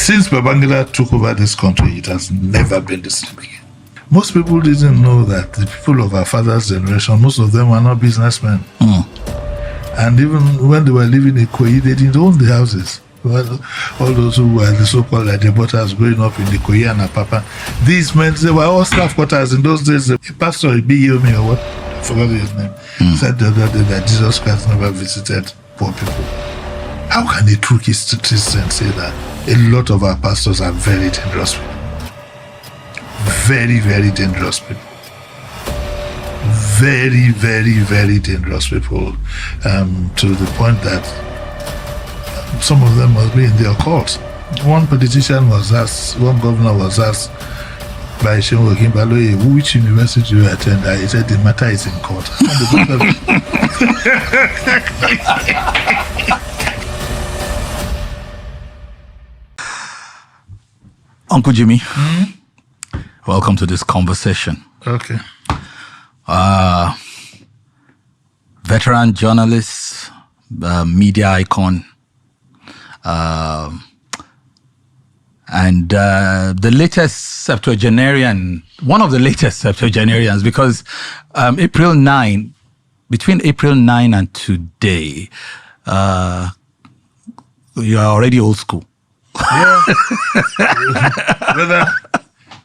Since Babangida took over this country, it has never been the same again. Most people didn't know that the people of our father's generation, most of them were not businessmen. And even when they were living in Ikoyi, they didn't own the houses. Well, all those who were the so-called Adepotas growing up in Ikoyi and Apapa, these men, they were all staff quarters in those days. A pastor, Ibiyomi or what, I forgot his name, said the other day that Jesus Christ never visited poor people. How can a true Christian say that? A lot of our pastors are very dangerous people. Very, very dangerous people. Very, very, very dangerous people, to the point that some of them must be in the occult. One politician was asked, one governor was asked by Shehu Okinbaloye, which university do you attend? He said the matter is in court. Uncle Jimmy, welcome to this conversation. Okay. Veteran journalist, media icon, and the latest septuagenarian, one of the latest septuagenarians, because between April 9 and today, you are already old school. Yeah.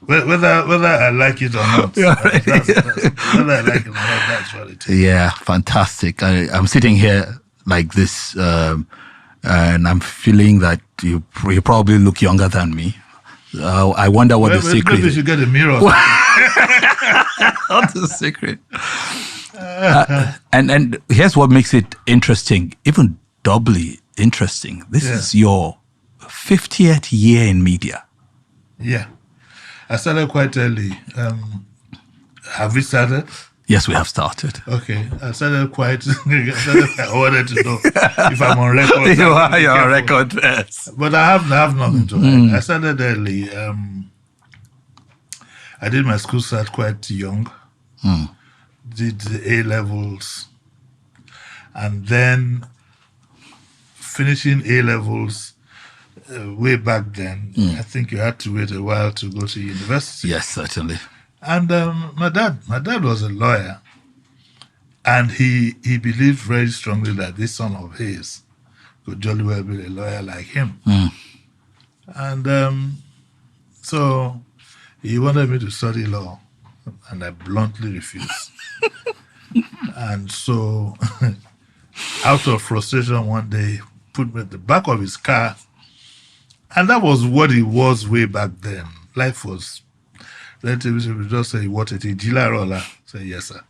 Whether I like it or not, whether I like it or not, that's what it is. Yeah, fantastic. I'm sitting here like this, and I'm feeling that you probably look younger than me. I wonder what the secret is. Maybe you should get a mirror. What's the secret? And here's what makes it interesting, even doubly interesting. This is your 50th year in media. Yeah. I started quite early. Have we started? Yes, we have started. Okay. I started quite... I wanted to know if I'm on record. You're on record, yes. But I have nothing to hide. I started early. I did my school start quite young. Did the A-levels. And then finishing A-levels... way back then, I think you had to wait a while to go to university. Yes, certainly. And my dad was a lawyer, and he believed very strongly that this son of his could jolly well be a lawyer like him. And so he wanted me to study law, and I bluntly refused. And so, out of frustration, one day, put me at the back of his car. And that was what it was way back then. Life was relatively simple. Just say, what it is, Jila Rolla. Say, yes, sir.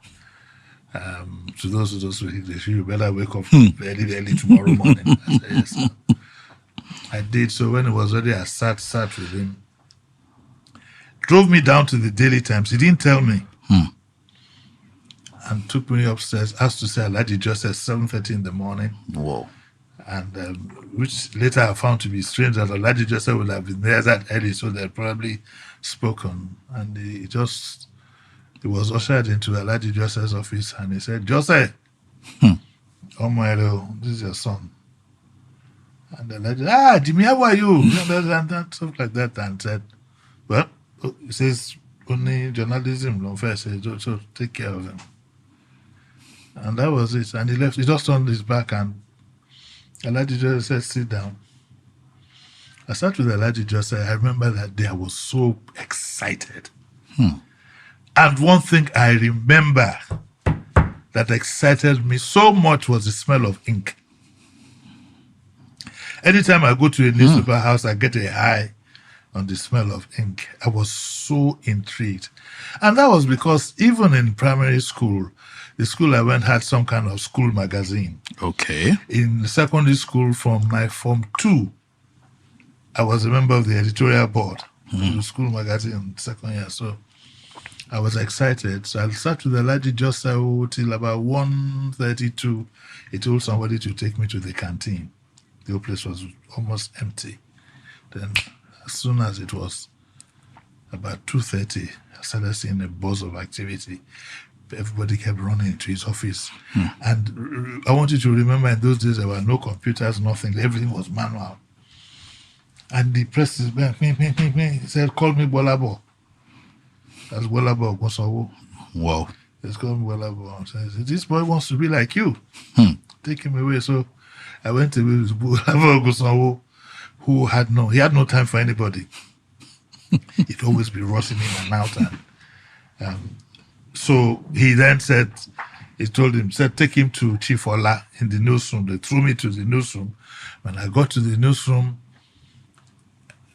To those who don't speak English, you better wake up very early tomorrow morning. I said, yes, sir. I did. So when it was ready, I sat with him. Drove me down to the Daily Times. He didn't tell me. And took me upstairs, asked to say, Alhaji just at 7:30 in the morning. Whoa. And which later I found to be strange, that Alhaji Joseph would have been there that early, so they'd probably spoken. And he was ushered into Alhaji Joseph's office, and he said, Joseph, oh my Lord, this is your son. And Alhaji, Jimmy, how are you? And stuff like that, and said, well, he says, only journalism, don't first, so take care of him. And that was it. And he left. He just turned his back, and Alhaji Joseph said, sit down. I sat with Alhaji Joseph. I remember that day I was so excited. And one thing I remember that excited me so much was the smell of ink. Anytime I go to a newspaper house, I get a high on the smell of ink. I was so intrigued. And that was because even in primary school, the school I went had some kind of school magazine. Okay. In secondary school, from my Form 2, I was a member of the editorial board of the school magazine in second year. So I was excited. So I sat with Alhaji Joseph till about 1:32. He told somebody to take me to the canteen. The whole place was almost empty. Then as soon as it was about 2:30, I started seeing a buzz of activity. Everybody kept running into his office. And I want you to remember, in those days, there were no computers, nothing. Everything was manual. And he pressed his back. He said, call me Bolabo. That's Bolabo Ogunsanwo. Wow. It's called me Bolabo. Says, this boy wants to be like you. Take him away. So I went away with Bolabo Ogunsanwo, who had no time for anybody. He'd always be rushing in and out. And so he then said, take him to Chief Ola in the newsroom. They threw me to the newsroom. When I got to the newsroom,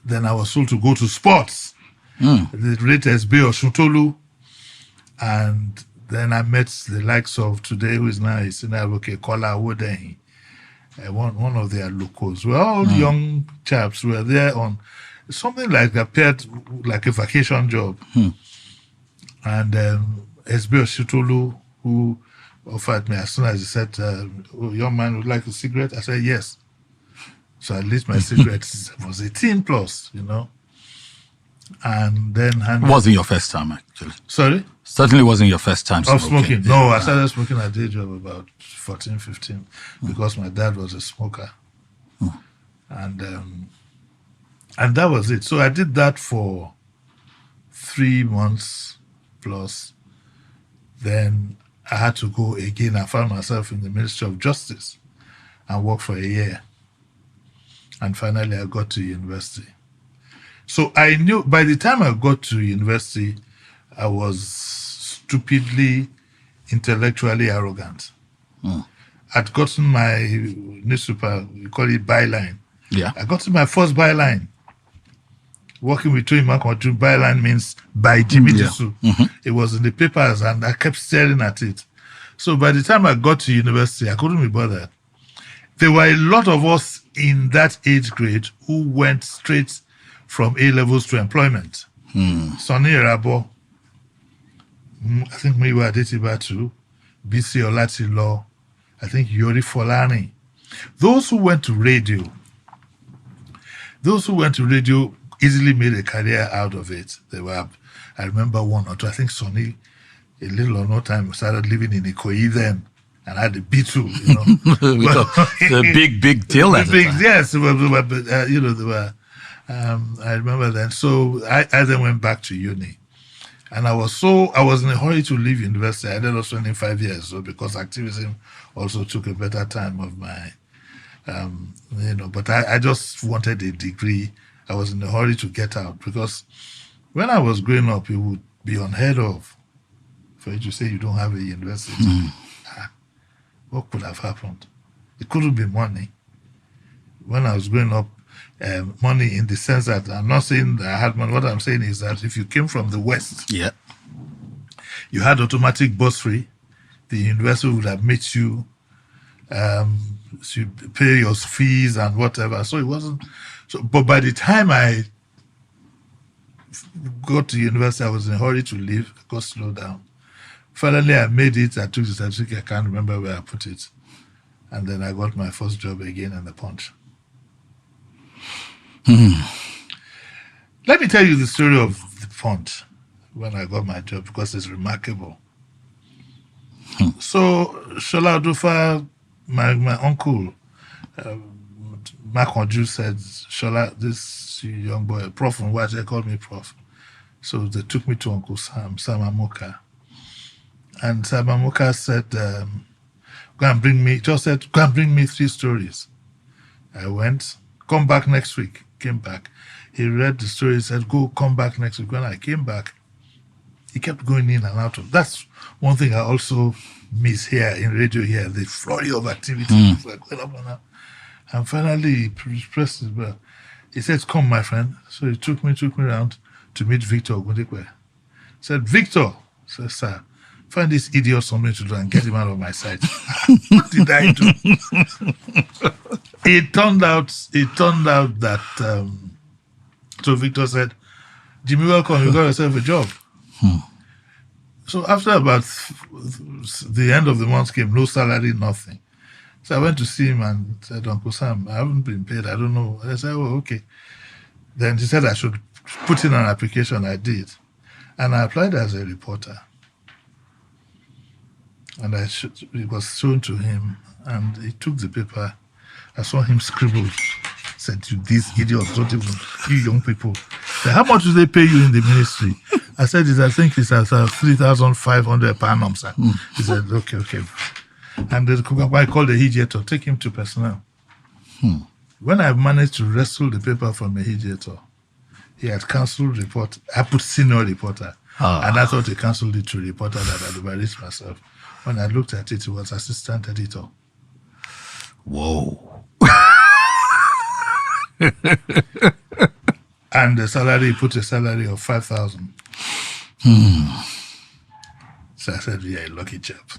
then I was told to go to sports. The latest Bay of Shutolu. And then I met the likes of today, who is now a senior advocate, Kola Awodehin, one of their locals. We're all young chaps. We were there on something like appeared like a vacation job. And SB Oshitolu, who offered me as soon as he said, young man would like a cigarette, I said yes. So at least my cigarette was 18 plus, And then it wasn't your first time, actually. Sorry? Certainly wasn't your first time smoking. No, I started smoking at the age of about 14, 15 because my dad was a smoker. And that was it. So I did that for 3 months plus. Then I had to go again. I found myself in the Ministry of Justice and worked for a year. And finally, I got to university. So I knew by the time I got to university, I was stupidly, intellectually arrogant. I'd gotten my newspaper, we call it byline. Yeah. I got to my first byline. Working with Toyima Kontru, byline means by Jimi Disu. It was in the papers and I kept staring at it. So by the time I got to university, I couldn't be bothered. There were a lot of us in that age grade who went straight from A levels to employment. Sonny Rabo, I think Miwa Adetiba too, BC Olatilo, I think Yori Folani. Those who went to radio easily made a career out of it. I remember one or two, I think Sonny, a little or no time, started living in Ikoyi then and had a B2, It's a big deal at the time. Yes, there were, I remember then. So I then went back to uni. And I was in a hurry to leave university. I ended up spending 5 years, so because activism also took a better time of my, but I just wanted a degree. I was in a hurry to get out because when I was growing up, it would be unheard of for you to say you don't have a university. What could have happened? It couldn't be money. When I was growing up, money in the sense that I'm not saying that I had money. What I'm saying is that if you came from the West, you had automatic bursary. The university would have made you pay your fees and whatever. So it wasn't. So, but by the time I got to university, I was in a hurry to leave. I got slowed down. Finally, I made it. I took the certificate. I can't remember where I put it. And then I got my first job again in the Punch. Let me tell you the story of the Punch when I got my job because it's remarkable. So, Shola Odufa, my uncle, Makonju said, Shola, this young boy, Prof, and why they called me Prof. So they took me to Uncle Sam Amoka. And Sam Amoka said, go and bring me 3 stories. I went, come back next week. Came back. He read the story, said, come back next week. When I came back, he kept going in and out of. That's one thing I also miss here in radio here, the flurry of activity. Like, going up and up. And finally, he pressed his bell. He said, come, my friend. So he took me around to meet Victor Ogundekwe. He said, Victor, I said, sir, find this idiot something to do and get him out of my sight. What did I do? It turned out that so Victor said, Jimmy, welcome, you got yourself a job. So after about the end of the month came, no salary, nothing. So I went to see him and said, Uncle Sam, I haven't been paid, I don't know. I said, oh, okay. Then he said I should put in an application. I did. And I applied as a reporter. And it was shown to him, and he took the paper. I saw him scribble Said to these idiots, don't even, you young people. Said, how much do they pay you in the ministry? I said, I think it's at 3,500 per annum, sir. He said, okay. And I called the Hijator, take him to personnel. When I managed to wrestle the paper from the Hijator, he had cancelled report. I put senior reporter. And I thought he cancelled it to reporter that I'd embarrassed myself. When I looked at it, it was assistant editor. Whoa. And the salary, he put a salary of 5,000. So I said, yeah, lucky chap.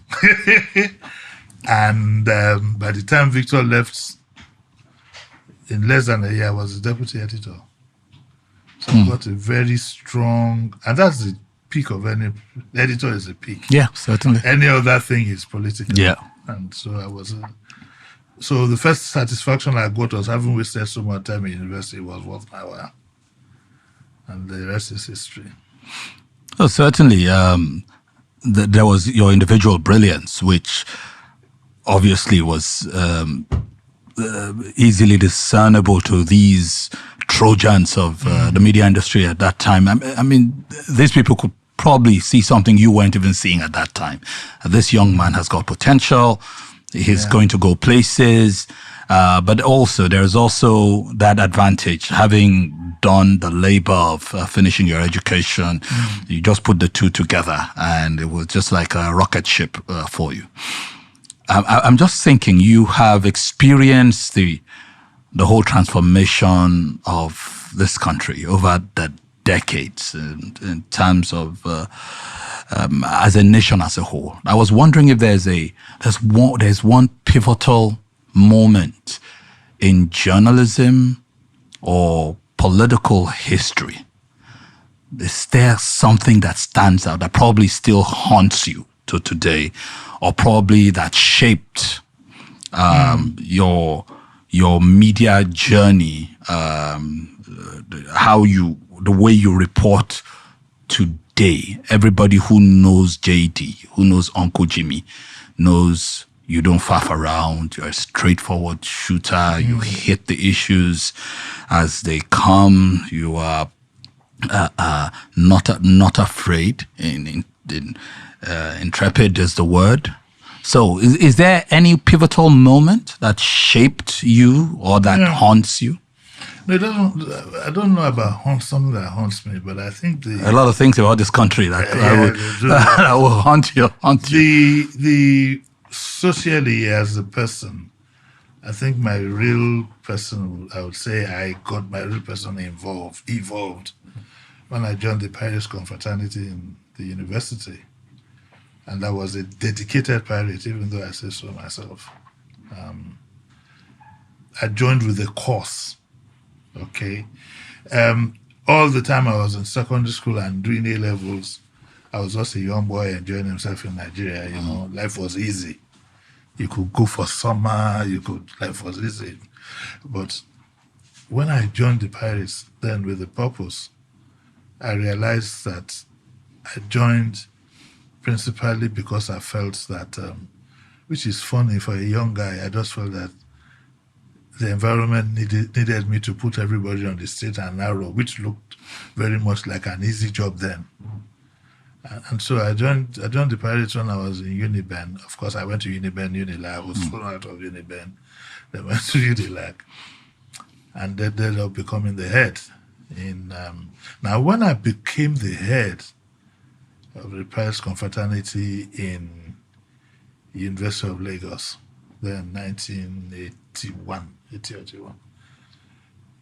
And by the time Victor left, in less than a year, I was the deputy editor. So I got a very strong, and that's the peak of any editor is a peak. Yeah, certainly. Any other thing is political. Yeah. And so I was. So the first satisfaction I got was having wasted so much time in university was worth my while. And the rest is history. Oh, certainly. There was your individual brilliance, which obviously was easily discernible to these Trojans of the media industry at that time. I mean, these people could probably see something you weren't even seeing at that time. This young man has got potential. He's going to go places. But also, there's also that advantage, having done the labor of finishing your education, you just put the two together and it was just like a rocket ship for you. I'm just thinking, you have experienced the whole transformation of this country over the decades in terms of as a nation as a whole. I was wondering if there's one pivotal moment in journalism or political history. Is there something that stands out that probably still haunts you to today, or probably that shaped your media journey, the way you report today? Everybody who knows JD, who knows Uncle Jimmy, knows you don't faff around. You're a straightforward shooter. You hit the issues as they come. You are not afraid. Intrepid is the word. So, is there any pivotal moment that shaped you or that haunts you? No, I don't know about something that haunts me, but I think a lot of things about this country that will haunt you. The socially as a person, I think my real person, I would say I got my real person evolved when I joined the Pirates Confraternity in the university. And I was a dedicated pirate, even though I say so myself. I joined with a course, okay? All the time I was in secondary school and doing A-levels, I was just a young boy enjoying himself in Nigeria, you know. Life was easy. You could go for summer, life was easy. But when I joined the Pirates, then with a purpose, I realized that I joined principally because I felt that, which is funny for a young guy, I just felt that the environment needed me to put everybody on the straight and narrow, which looked very much like an easy job then. And so I joined the Pirates when I was in Uniben. Of course, I went to Unilag. I was thrown out of Uniben. Then went to Unilag. And then ended up becoming the head. Now, when I became the head of the Pirates Confraternity in University of Lagos, then 1981,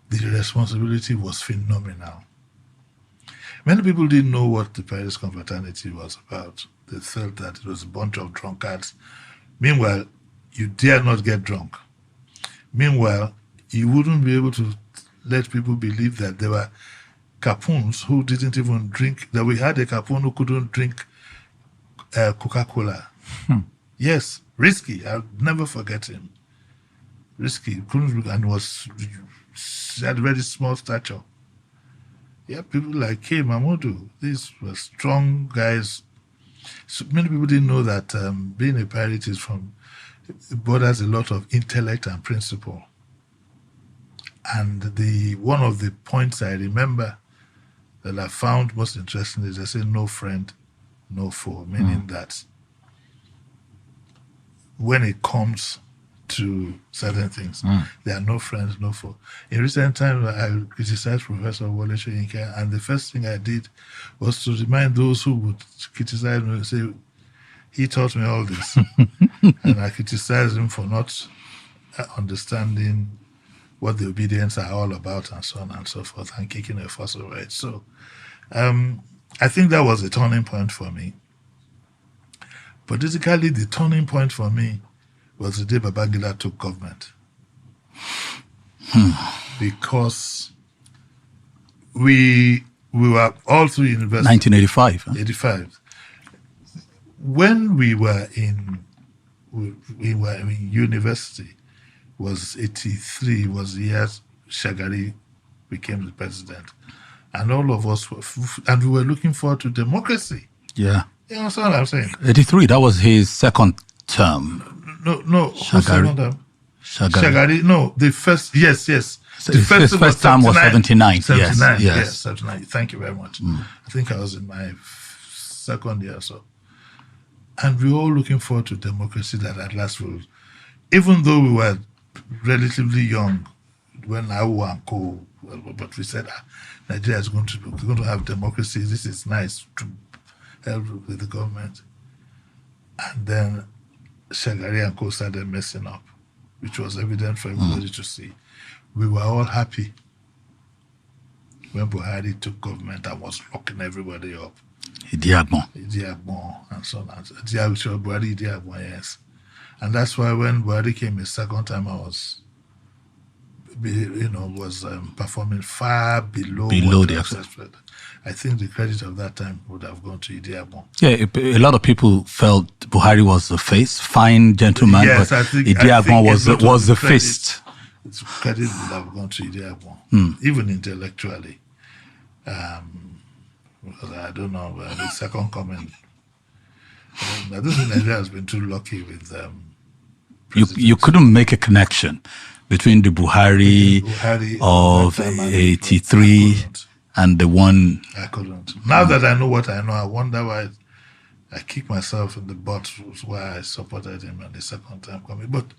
the responsibility was phenomenal. Many people didn't know what the Pirates Confraternity was about. They felt that it was a bunch of drunkards. Meanwhile, you dare not get drunk. Meanwhile, you wouldn't be able to let people believe that there were Capoons who didn't even drink, that we had a Capoon who couldn't drink Coca-Cola. Yes, Risky. I'll never forget him. Risky couldn't drink and had a very small stature. Yeah, people like K. Mamodu, these were strong guys. So many people didn't know that being a pirate borders a lot of intellect and principle. And one of the points I remember that I found most interesting is they say no friend, no foe, meaning that when it comes to certain things, there are no friends, no foe. In recent times, I criticized Professor Wole Soyinka, and the first thing I did was to remind those who would criticize me and say, he taught me all this. And I criticized him for not understanding what the obedience are all about and so on and so forth, and kicking a fuss over it. So I think that was a turning point for me. Politically, the turning point for me was the day Babangida took government. Because we were all through university. 1985. 85. When we were in university, was 83, was the year Shagari became the president. And all of us and we were looking forward to democracy. Yeah. You know what I'm saying? 83, that was his second term. No. Shagari. Shagari, no, the first, yes. His first term was 79. 79, yes. 79. Thank you very much. I think I was in my second year or so. And we were all looking forward to democracy that at last will, even though we were relatively young when Awu and Co, but we said Nigeria is going to have democracy. This is nice to help with the government. And then Shagari and Co started messing up, which was evident for everybody to see. We were all happy when Buhari took government and was locking everybody up. Idiagbon, and so on. Buhari Idiagbon, yes. And that's why when Buhari came a second time, I was, performing far below the expected. I think the credit of that time would have gone to Idiagbon. Yeah, a lot of people felt Buhari was the face, fine gentleman, yes, but Idiagbon was the fist. Its credit would have gone to Idiagbon, even intellectually. Because I don't know, the second comment. I don't think Nigeria has been too lucky with you couldn't make a connection between the Buhari of 83 and the one. I couldn't. Now that I know what I know, I wonder why I kick myself in the butt why I supported him on the second time coming. But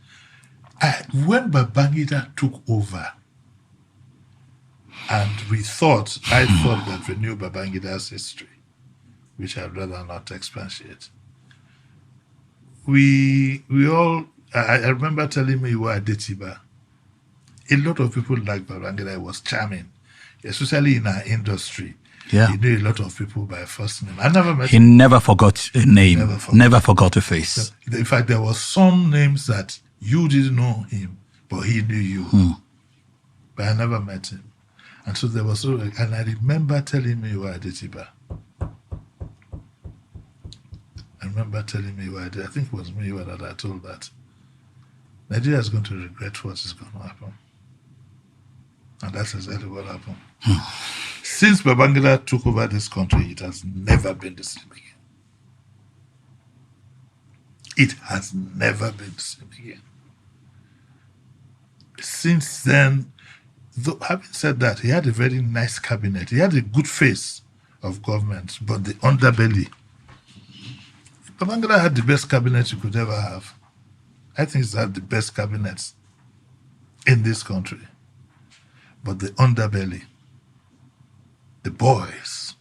when Babangida took over, and I thought that we knew Babangida's history, which I'd rather not expatiate. We all, I remember telling me you were at Detiba. A lot of people liked Babangida. It was charming, especially in our industry. Yeah. He knew a lot of people by first name. I never met him. He never forgot a name, never forgot a face. In fact, there were some names that you didn't know him, but he knew you. But I never met him. And so there was, and I remember telling me you were at Detiba. I remember telling me I think it was me that I told that Nigeria is going to regret what is going to happen. And that's exactly what happened. Since Babangida took over this country, it has never been the same again. It has never been the same again. Since then, though, having said that, he had a very nice cabinet. He had a good face of government, but the underbelly. Babangida had the best cabinet you could ever have. I think he's had the best cabinets in this country. But the underbelly, the boys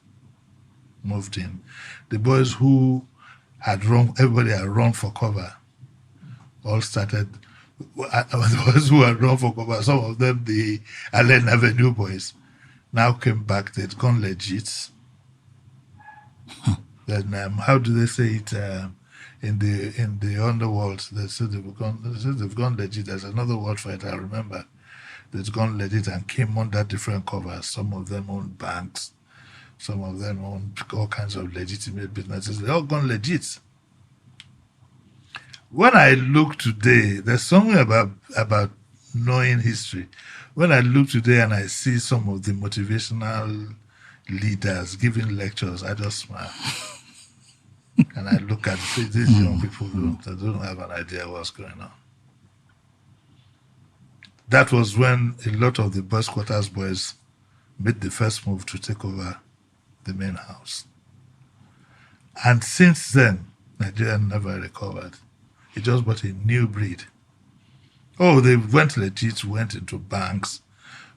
moved in. The boys who had run, everybody had run for cover, all started. The boys who had run for cover, some of them, the Allen Avenue boys, now came back. They'd gone legit. Then how do they say it in the underworld? They said they've gone legit. There's another word for it. I remember. They've gone legit and came under different covers. Some of them own banks. Some of them own all kinds of legitimate businesses. They all gone legit. When I look today, there's something about knowing history. When I look today and I see some of the motivational leaders giving lectures, I just smile. And I look at these young people they don't have an idea what's going on. that was when a lot of the boys' quarters boys made the first move to take over the main house. And since then, Nigeria never recovered. It just bought a new breed. Oh, they went legit, went into banks,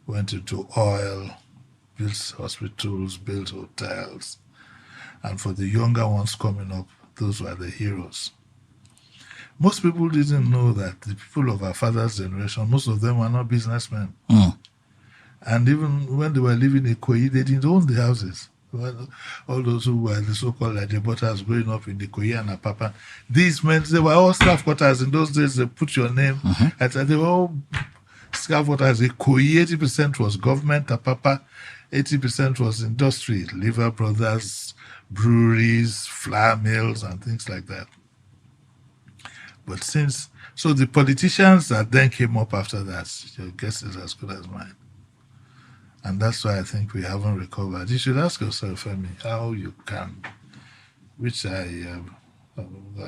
went into oil, built hospitals, built hotels. And for the younger ones coming up, those were the heroes. Most people didn't know that the people of our father's generation, most of them were not businessmen. And even when they were living in Ikoyi, they didn't own the houses. Well, all those who were the so-called Ajebutas growing up in Ikoyi and Apapa, these men, they were all staff quarters. In those days, they put your name. And they were all staff quarters. Ikoyi, 80% was government, Apapa, 80% was industry, Liver Brothers, breweries, flour mills, and things like that. But so the politicians that then came up after that, your guess is as good as mine. And that's why I think we haven't recovered. You should ask yourself, Femi, how you can, which I,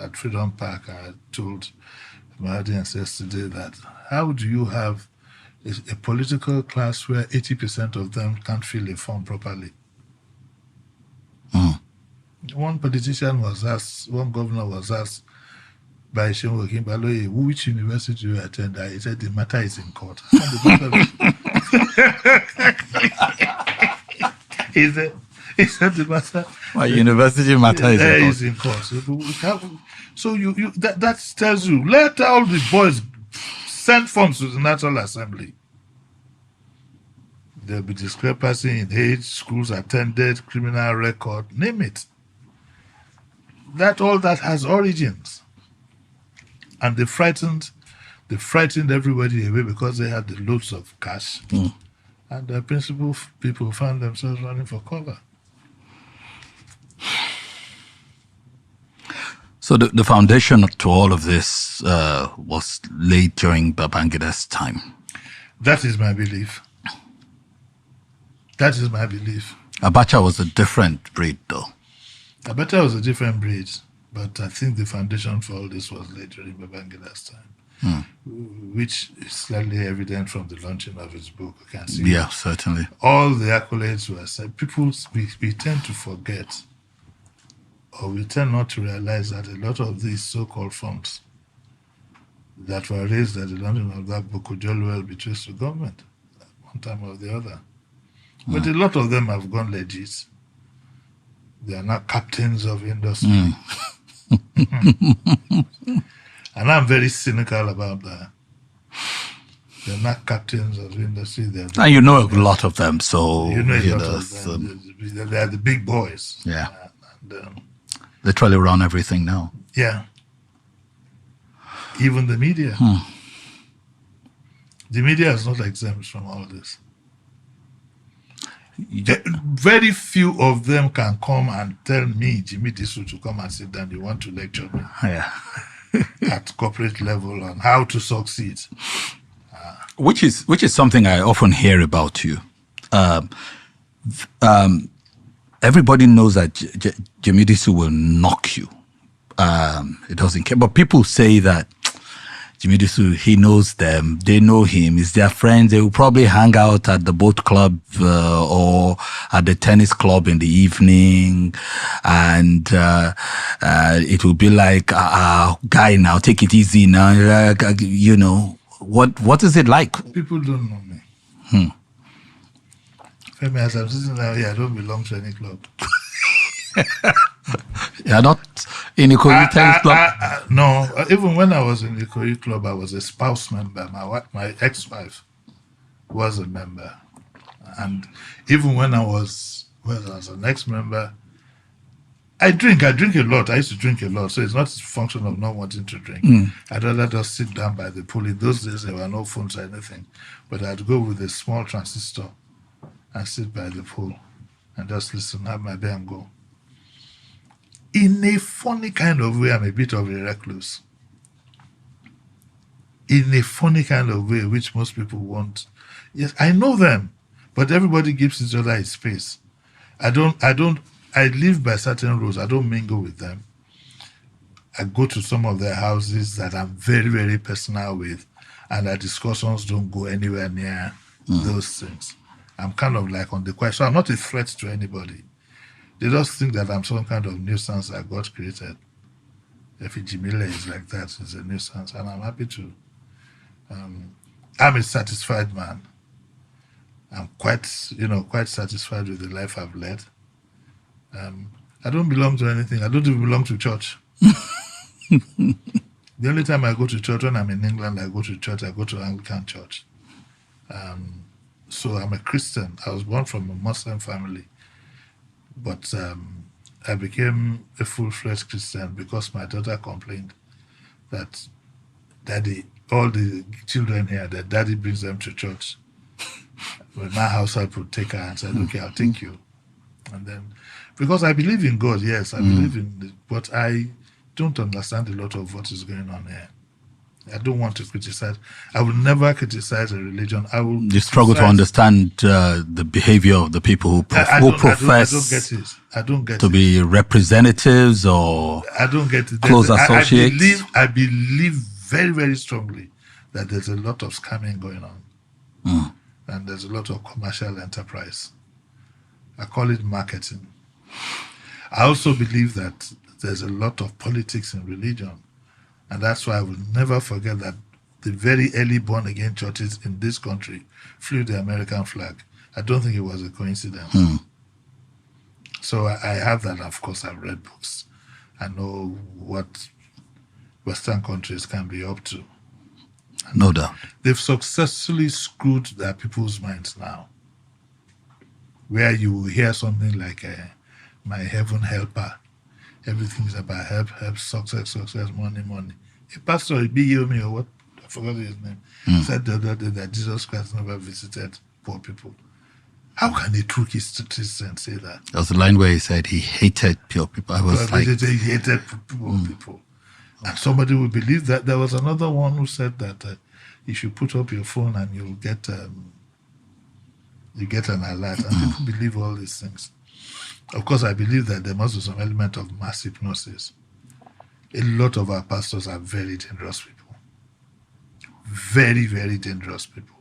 at Freedom Park, I told my audience yesterday that how do you have a political class where 80% of them can't fill a form properly? One politician was asked, one governor was asked by Shehu Okinbaloye, which university you attend? He said the matter is in court. He said the matter. My university matter is in court. So that tells you, let all the boys send forms to the National Assembly. There'll be discrepancy in age, schools attended, criminal record, name it. All that has origins. And they frightened everybody away because they had the loads of cash. And the principal people found themselves running for cover. So the foundation to all of this was laid during Babangida's time. That is my belief. Abacha was a different breed, though. Abacha was a different breed, but I think the foundation for all this was laid during Babangida's time, which is slightly evident from the launching of his book. You can see. Yeah, certainly. All the accolades were said. People, we tend to forget, or we tend not to realize that a lot of these so-called funds that were raised at the launching of that book could jolly well be traced to government at one time or the other. But a lot of them have gone legit. They are now captains of industry. And I'm very cynical about that. They're not captains of industry. And you know a lot of them, so... You know a lot of them. They are the big boys. Yeah. Literally run everything now. Yeah. Even the media. The media is not exempt from all this. Very few of them can come and tell me, Jimi Disu, to come and sit down. You want to lecture me at corporate level on how to succeed. Which is something I often hear about you. Everybody knows that Jimi Disu will knock you. It doesn't care. But people say that Jimi Disu, he knows them, they know him, he's their friends, they will probably hang out at the boat club or at the tennis club in the evening, and it will be like, guy, now take it easy now, you know. What is it like? People don't know me. Femi, as I'm sitting down here, I don't belong to any club. You're not in the Ikoyi tennis club? No, even when I was in the Ikoyi club, I was a spouse member. My ex-wife was a member. And even when I was an ex-member, I drink a lot. I used to drink a lot. So it's not a function of not wanting to drink. I'd rather just sit down by the pool. In those days, there were no phones or anything. But I'd go with a small transistor and sit by the pool and just listen, have my beer and go. In a funny kind of way, I'm a bit of a recluse. In a funny kind of way, which most people want. Yes, I know them, but everybody gives each other his space. I live by certain rules. I don't mingle with them. I go to some of their houses that I'm very, very personal with. and our discussions don't go anywhere near those things. I'm kind of like on the question. I'm not a threat to anybody. They just think that I'm some kind of nuisance that God created. If Jimile is like that, it's a nuisance, and I'm happy to. I'm a satisfied man. I'm quite satisfied with the life I've led. I don't belong to anything. I don't even belong to church. The only time I go to church when I'm in England, I go to Anglican church. So I'm a Christian. I was born from a Muslim family, but I became a full-fledged Christian because my daughter complained that daddy, all the children here, that daddy brings them to church. When my household would take her and said, okay, I'll take you. And then, because I believe in God, yes, I believe in, but I don't understand a lot of what is going on here. I don't want to criticize. I will never criticize a religion. I will. You struggle to understand the behavior of the people who profess. I don't get it. I don't get to be representatives or I don't get it. Close associates. I believe very, very strongly that there's a lot of scamming going on, and there's a lot of commercial enterprise. I call it marketing. I also believe that there's a lot of politics in religion. And that's why I will never forget that the very early born-again churches in this country flew the American flag. I don't think it was a coincidence. So I have that. Of course, I've read books. I know what Western countries can be up to. No doubt. They've successfully screwed their people's minds now, where you will hear something like, my heaven helper. Everything is about help, success, money. A pastor, B.U.M.E. or what, I forgot his name, said that Jesus Christ never visited poor people. How can a true Christian say that? There was a line where he said he hated poor people. I was like... He hated poor people. And somebody will believe that. There was another one who said that you should put up your phone and you'll get an alert. And people believe all these things. Of course, I believe that there must be some element of mass hypnosis. A lot of our pastors are very dangerous people. Very, very dangerous people.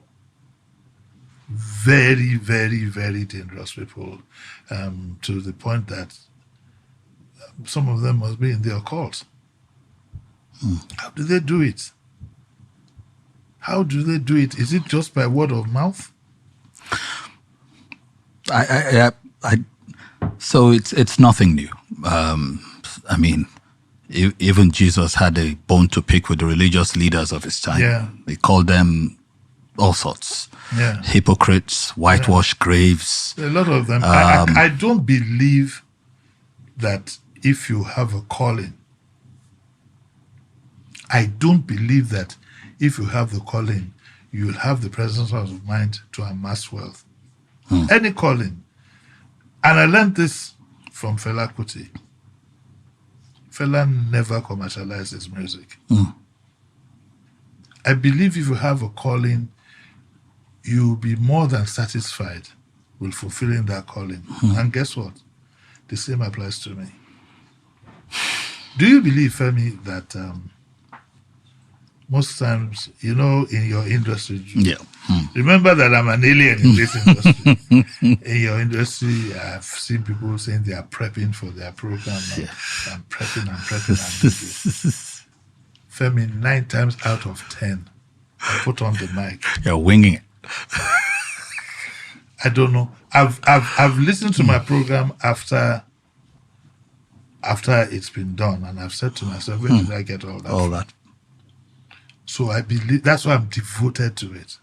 Very, very, very dangerous people. To the point that some of them must be in the occult. How do they do it? How do they do it? Is it just by word of mouth? So it's nothing new. I mean, even Jesus had a bone to pick with the religious leaders of his time. Yeah. He called them all sorts. Yeah. Hypocrites, whitewashed graves. A lot of them. I don't believe that if you have a calling, I don't believe that if you have the calling, you'll have the presence of mind to amass wealth. Any calling. And I learned this from Fela Kuti. Fela never commercialized his music. I believe if you have a calling, you'll be more than satisfied with fulfilling that calling. And guess what? The same applies to me. Do you believe, Femi, that most times, in your industry, remember that I'm an alien in this industry. In your industry, I've seen people saying they are prepping for their program. I'm prepping. Femi, 9 times out of 10, I put on the mic. You're winging it. I don't know. I've listened to my program after it's been done, and I've said to myself, where did I get all that? All that. So I believe that's why I'm devoted to it,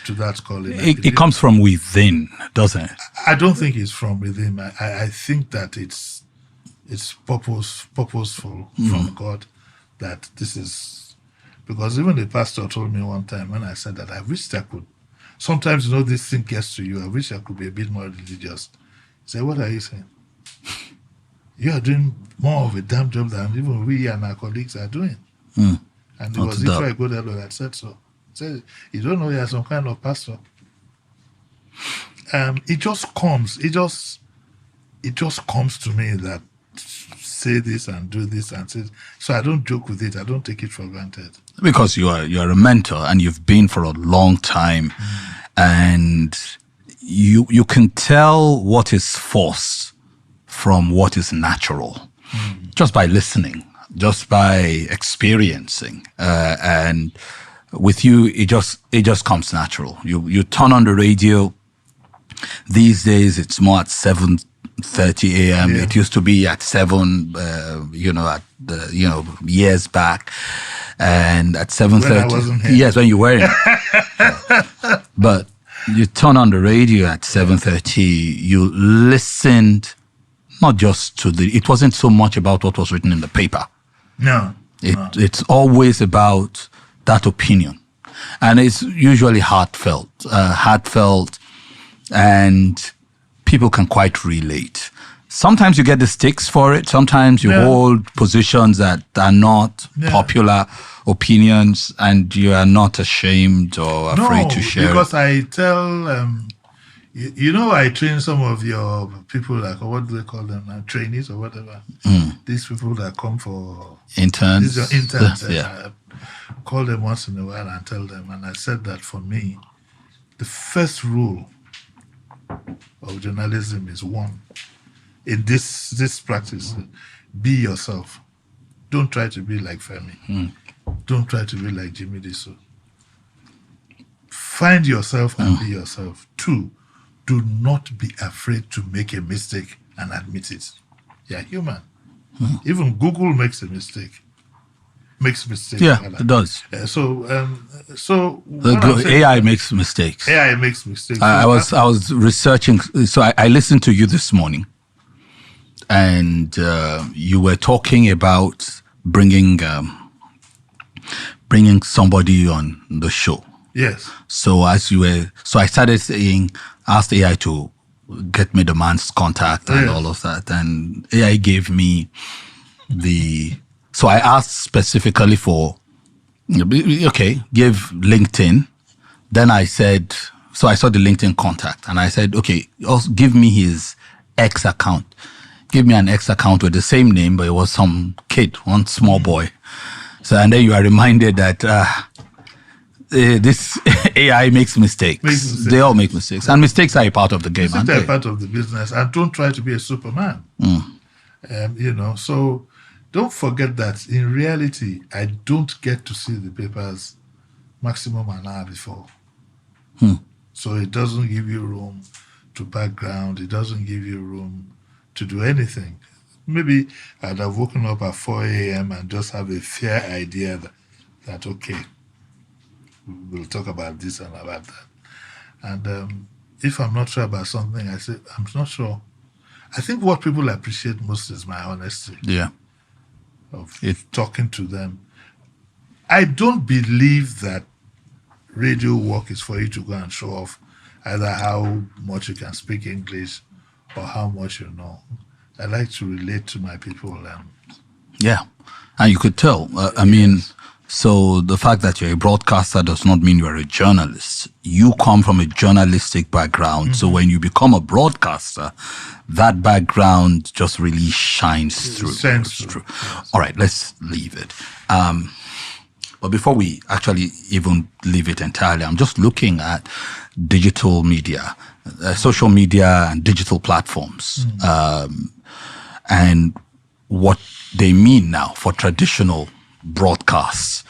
to that calling. It comes from within, doesn't it? I don't think it's from within. I think that it's purposeful from God, that this is, because even the pastor told me one time when I said that I wished I could. Sometimes this thing gets to you. I wish I could be a bit more religious. He said, what are you saying? You are doing more of a damn job than even we and our colleagues are doing. And it was Ifeanyi Godelo that said so. He said, you don't know you're some kind of pastor. It just comes to me that say this and do this and say. So I don't joke with it. I don't take it for granted. Because you are a mentor and you've been for a long time, and you can tell what is forced from what is natural just by listening, just by experiencing, and with you it just comes natural. You turn on the radio. These days it's more at 7:30 a.m. Yeah. It used to be at 7, years back, and at 7:30. When I wasn't here. Yes, when you weren't. But you turn on the radio at 7:30. You listened, not just to it wasn't so much about what was written in the paper. No. It's always about that opinion, and it's usually heartfelt, and people can quite relate. Sometimes you get the sticks for it. Sometimes you hold positions that are not popular opinions, and you are not ashamed or afraid to share. Because I tell, I train some of your people, like, what do they call them, trainees or whatever. These people that come for interns. These are interns. Yeah. I call them once in a while and tell them, and I said that for me, the first rule of journalism is one. In this practice, be yourself. Don't try to be like Femi. Don't try to be like Jimi Disu. Find yourself and be yourself. 2, do not be afraid to make a mistake and admit it. You're human. Even Google makes a mistake. Makes mistakes. Yeah, it does. So AI makes mistakes. AI makes mistakes. I was researching. So I listened to you this morning, and you were talking about bringing somebody on the show. Yes. So I started saying, asked AI to get me the man's contact and all of that, and AI gave me So I asked specifically for, give LinkedIn. Then I said, so I saw the LinkedIn contact, and I said, also give me his X account. Give me an X account with the same name, but it was some kid, one small boy. So, and then you are reminded that this AI makes mistakes. They all make mistakes. And mistakes are a part of the game, aren't They're they? part of the business. And don't try to be a Superman. So don't forget that in reality, I don't get to see the papers maximum an hour before. So it doesn't give you room to background. It doesn't give you room to do anything. Maybe I'd have woken up at 4 a.m. and just have a fair idea that okay, we'll talk about this and about that. And if I'm not sure about something, I say, I'm not sure. I think what people appreciate most is my honesty. Yeah. Of talking to them. I don't believe that radio work is for you to go and show off either how much you can speak English or how much you know. I like to relate to my people. Yeah. And you could tell. So the fact that you're a broadcaster does not mean you're a journalist. You come from a journalistic background. So when you become a broadcaster, that background just really shines through. Yes. All right, let's leave it. But before we actually even leave it entirely, I'm just looking at digital media, social media and digital platforms, and what they mean now for traditional broadcasts.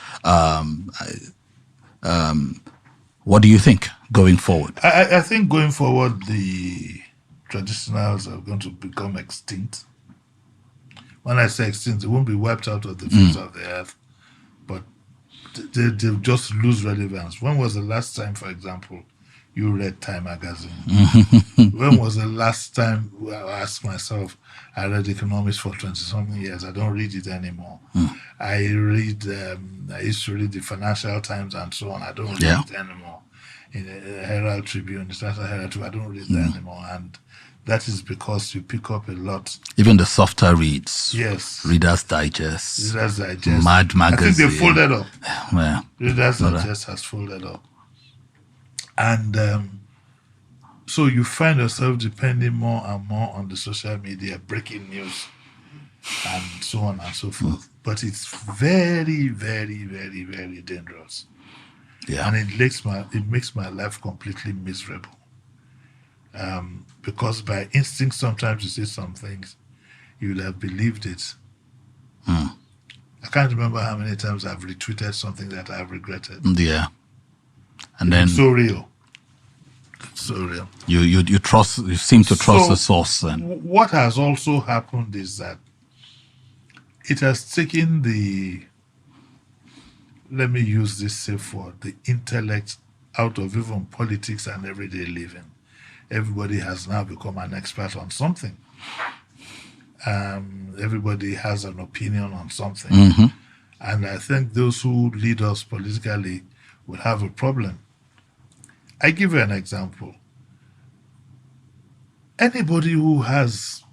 What do you think going forward? I think going forward, the traditionals are going to become extinct. When I say extinct, they won't be wiped out of the face of the earth, but they'll just lose relevance. When was the last time, for example, you read Time magazine? When was the last time, I ask myself, I read economics for 20-something years. I don't read it anymore. I used to read the Financial Times and so on. I don't read it anymore. In the Herald Tribune, the National Herald Tribune, I don't read that anymore. And that is because you pick up a lot. Even the softer reads. Yes. Reader's Digest. Reader's Digest. Mad Magazine. I think they folded up. Yeah. Reader's Digest has folded up. And so you find yourself depending more and more on the social media, breaking news. and so on and so forth. But it's very, very, very, very dangerous. Yeah. And it makes my life completely miserable. Because by instinct, sometimes you say some things, you will have believed it. I can't remember how many times I've retweeted something that I've regretted. Yeah. And then It's so real. So real. you seem to trust the source then. What has also happened is that it has taken the, let me use this safe word, the intellect out of even politics and everyday living. Everybody has now become an expert on something. Everybody has an opinion on something. And I think those who lead us politically will have a problem. I give you an example. Anybody who has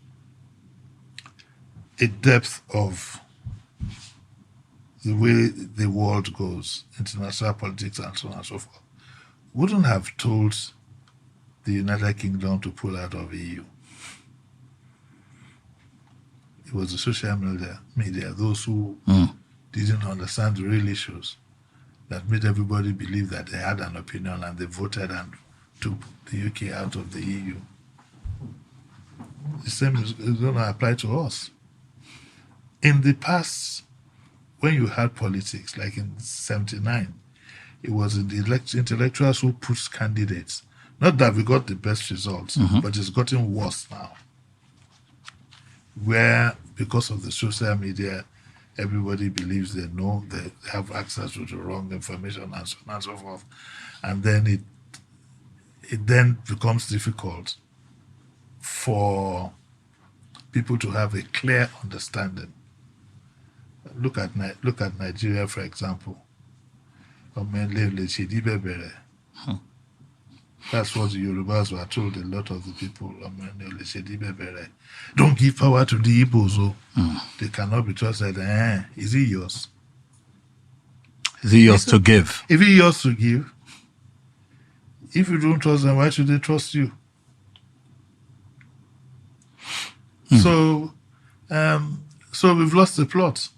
a depth of the way the world goes, international politics and so on and so forth, wouldn't have told the United Kingdom to pull out of EU. It was the social media, those who didn't understand the real issues, that made everybody believe that they had an opinion and they voted and took the UK out of the EU. The same is going to apply to us. In the past, when you had politics, like in 79, it was the intellectuals who pushed candidates. Not that we got the best results, but it's gotten worse now. Where, because of the social media, everybody believes they know, they have access to the wrong information and so on and so forth. And then it then becomes difficult for people to have a clear understanding. Look at Nigeria, for example. That's what the Yorubas were told, a lot of the people. Don't give power to the Igbos. They cannot be trusted. Is it yours? Is it yours to give? If it's yours to give, if you don't trust them, why should they trust you? So we've lost the plot.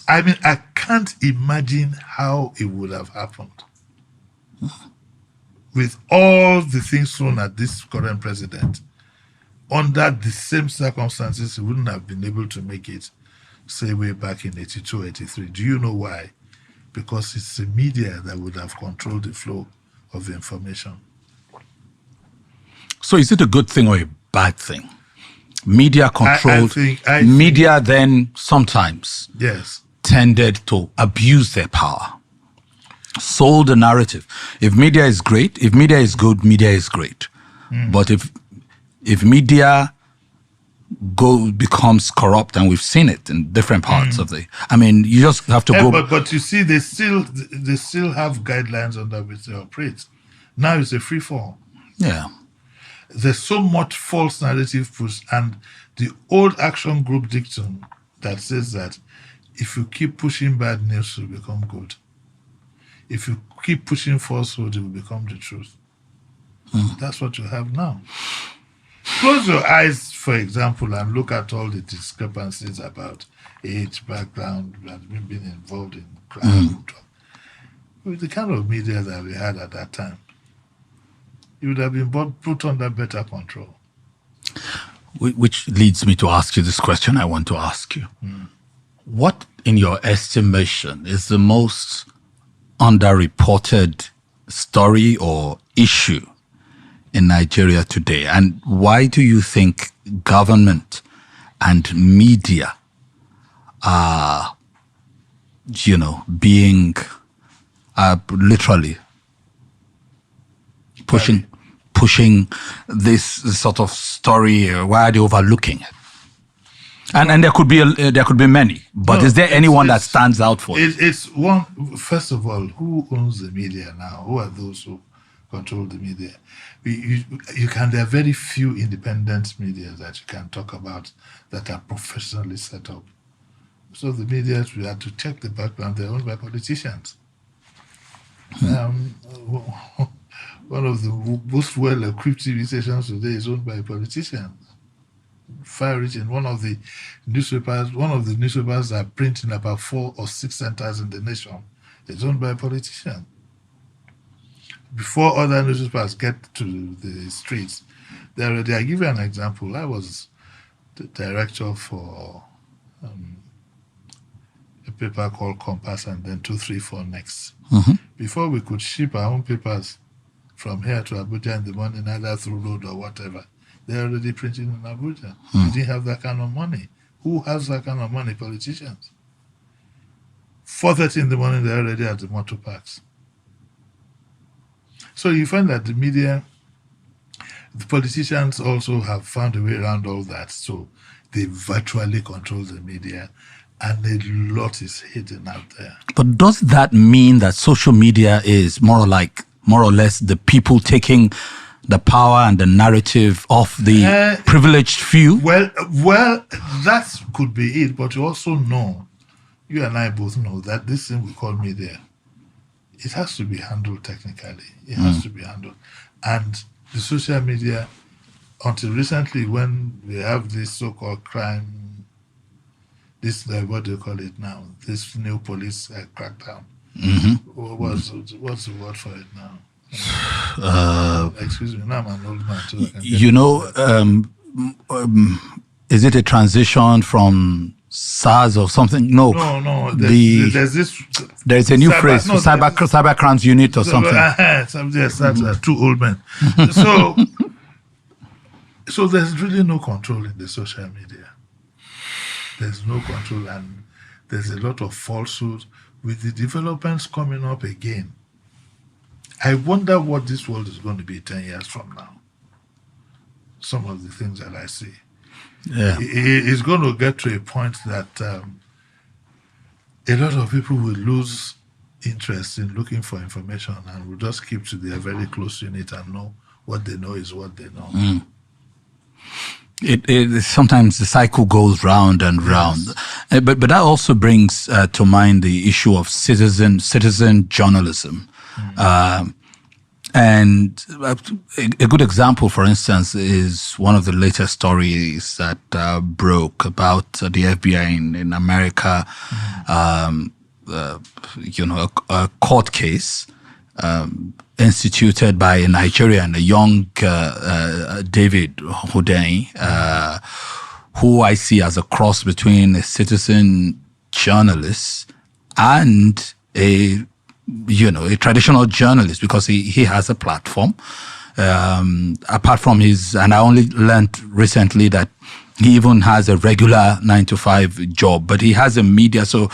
I mean, I can't imagine how it would have happened. With all the things thrown at this current president, under the same circumstances, he wouldn't have been able to make it, say, way back in 82, 83. Do you know why? Because it's the media that would have controlled the flow of the information. So is it a good thing or a bad thing? Media controlled. I media then sometimes tended to abuse their power. Sold the narrative. If media is great, if media is good, media is great. But if media becomes corrupt, and we've seen it in different parts of the, I mean, you just have to go. But you see, they still have guidelines under which they operate. Now it's a free fall. Yeah. There's so much false narrative push, and the old action group dictum that says that if you keep pushing bad news, it will become good. If you keep pushing falsehood, it will become the truth. That's what you have now. Close your eyes, for example, and look at all the discrepancies about age, background, and being involved in crime. With the kind of media that we had at that time, it would have been put under better control. Which leads me to ask you this question I want to ask you. What, in your estimation, is the most underreported story or issue in Nigeria today? And why do you think government and media are, being literally pushing this sort of story? Why are they overlooking it? And there could be many, but is there anyone that stands out for you? It's one. First of all, who owns the media now? Who are those who control the media? There are very few independent media that you can talk about that are professionally set up. So the media, we have to check the background. They're owned by politicians. One of the most well-equipped TV stations today is owned by politicians. far-reaching. One of the newspapers that print in about 4 or 6 centers in the nation is owned by a politician. Before other newspapers get to the streets, I'll give you an example. I was the director for a paper called Compass and then 234 Next. Before we could ship our own papers from here to Abuja in the morning, either through road or whatever, they're already printing in Abuja. We didn't have that kind of money. Who has that kind of money? Politicians. 4:30 in the morning, they're already at the motor parks. So you find that the media, the politicians also have found a way around all that. So they virtually control the media, and a lot is hidden out there. But does that mean that social media is more or less the people taking the power and the narrative of the privileged few? Well, that could be it. But you also know, you and I both know, that this thing we call media, it has to be handled technically. It has to be handled. And the social media, until recently, when we have this so-called crime, this, what do you call it now? This new police crackdown. What's the word for it now? Excuse me, now I'm an old man too. Is it a transition from SARS or something? No. There's a new phrase, cyber crimes unit or something. Yes, that's 2 old men. So there's really no control in the social media. There's no control, and there's a lot of falsehood. With the developments coming up again, I wonder what this world is going to be 10 years from now. Some of the things that I see. Yeah. It's going to get to a point that a lot of people will lose interest in looking for information and will just keep to their very close unit and know what they know is what they know. It sometimes the cycle goes round and round. Yes. But that also brings to mind the issue of citizen journalism. And a good example, for instance, is one of the latest stories that broke about the FBI in America, a court case instituted by a Nigerian, a young David Hundeyin, who I see as a cross between a citizen journalist and a traditional journalist, because he has a platform. Apart from and I only learned recently that he even has a regular 9-to-5 job, but he has a media. So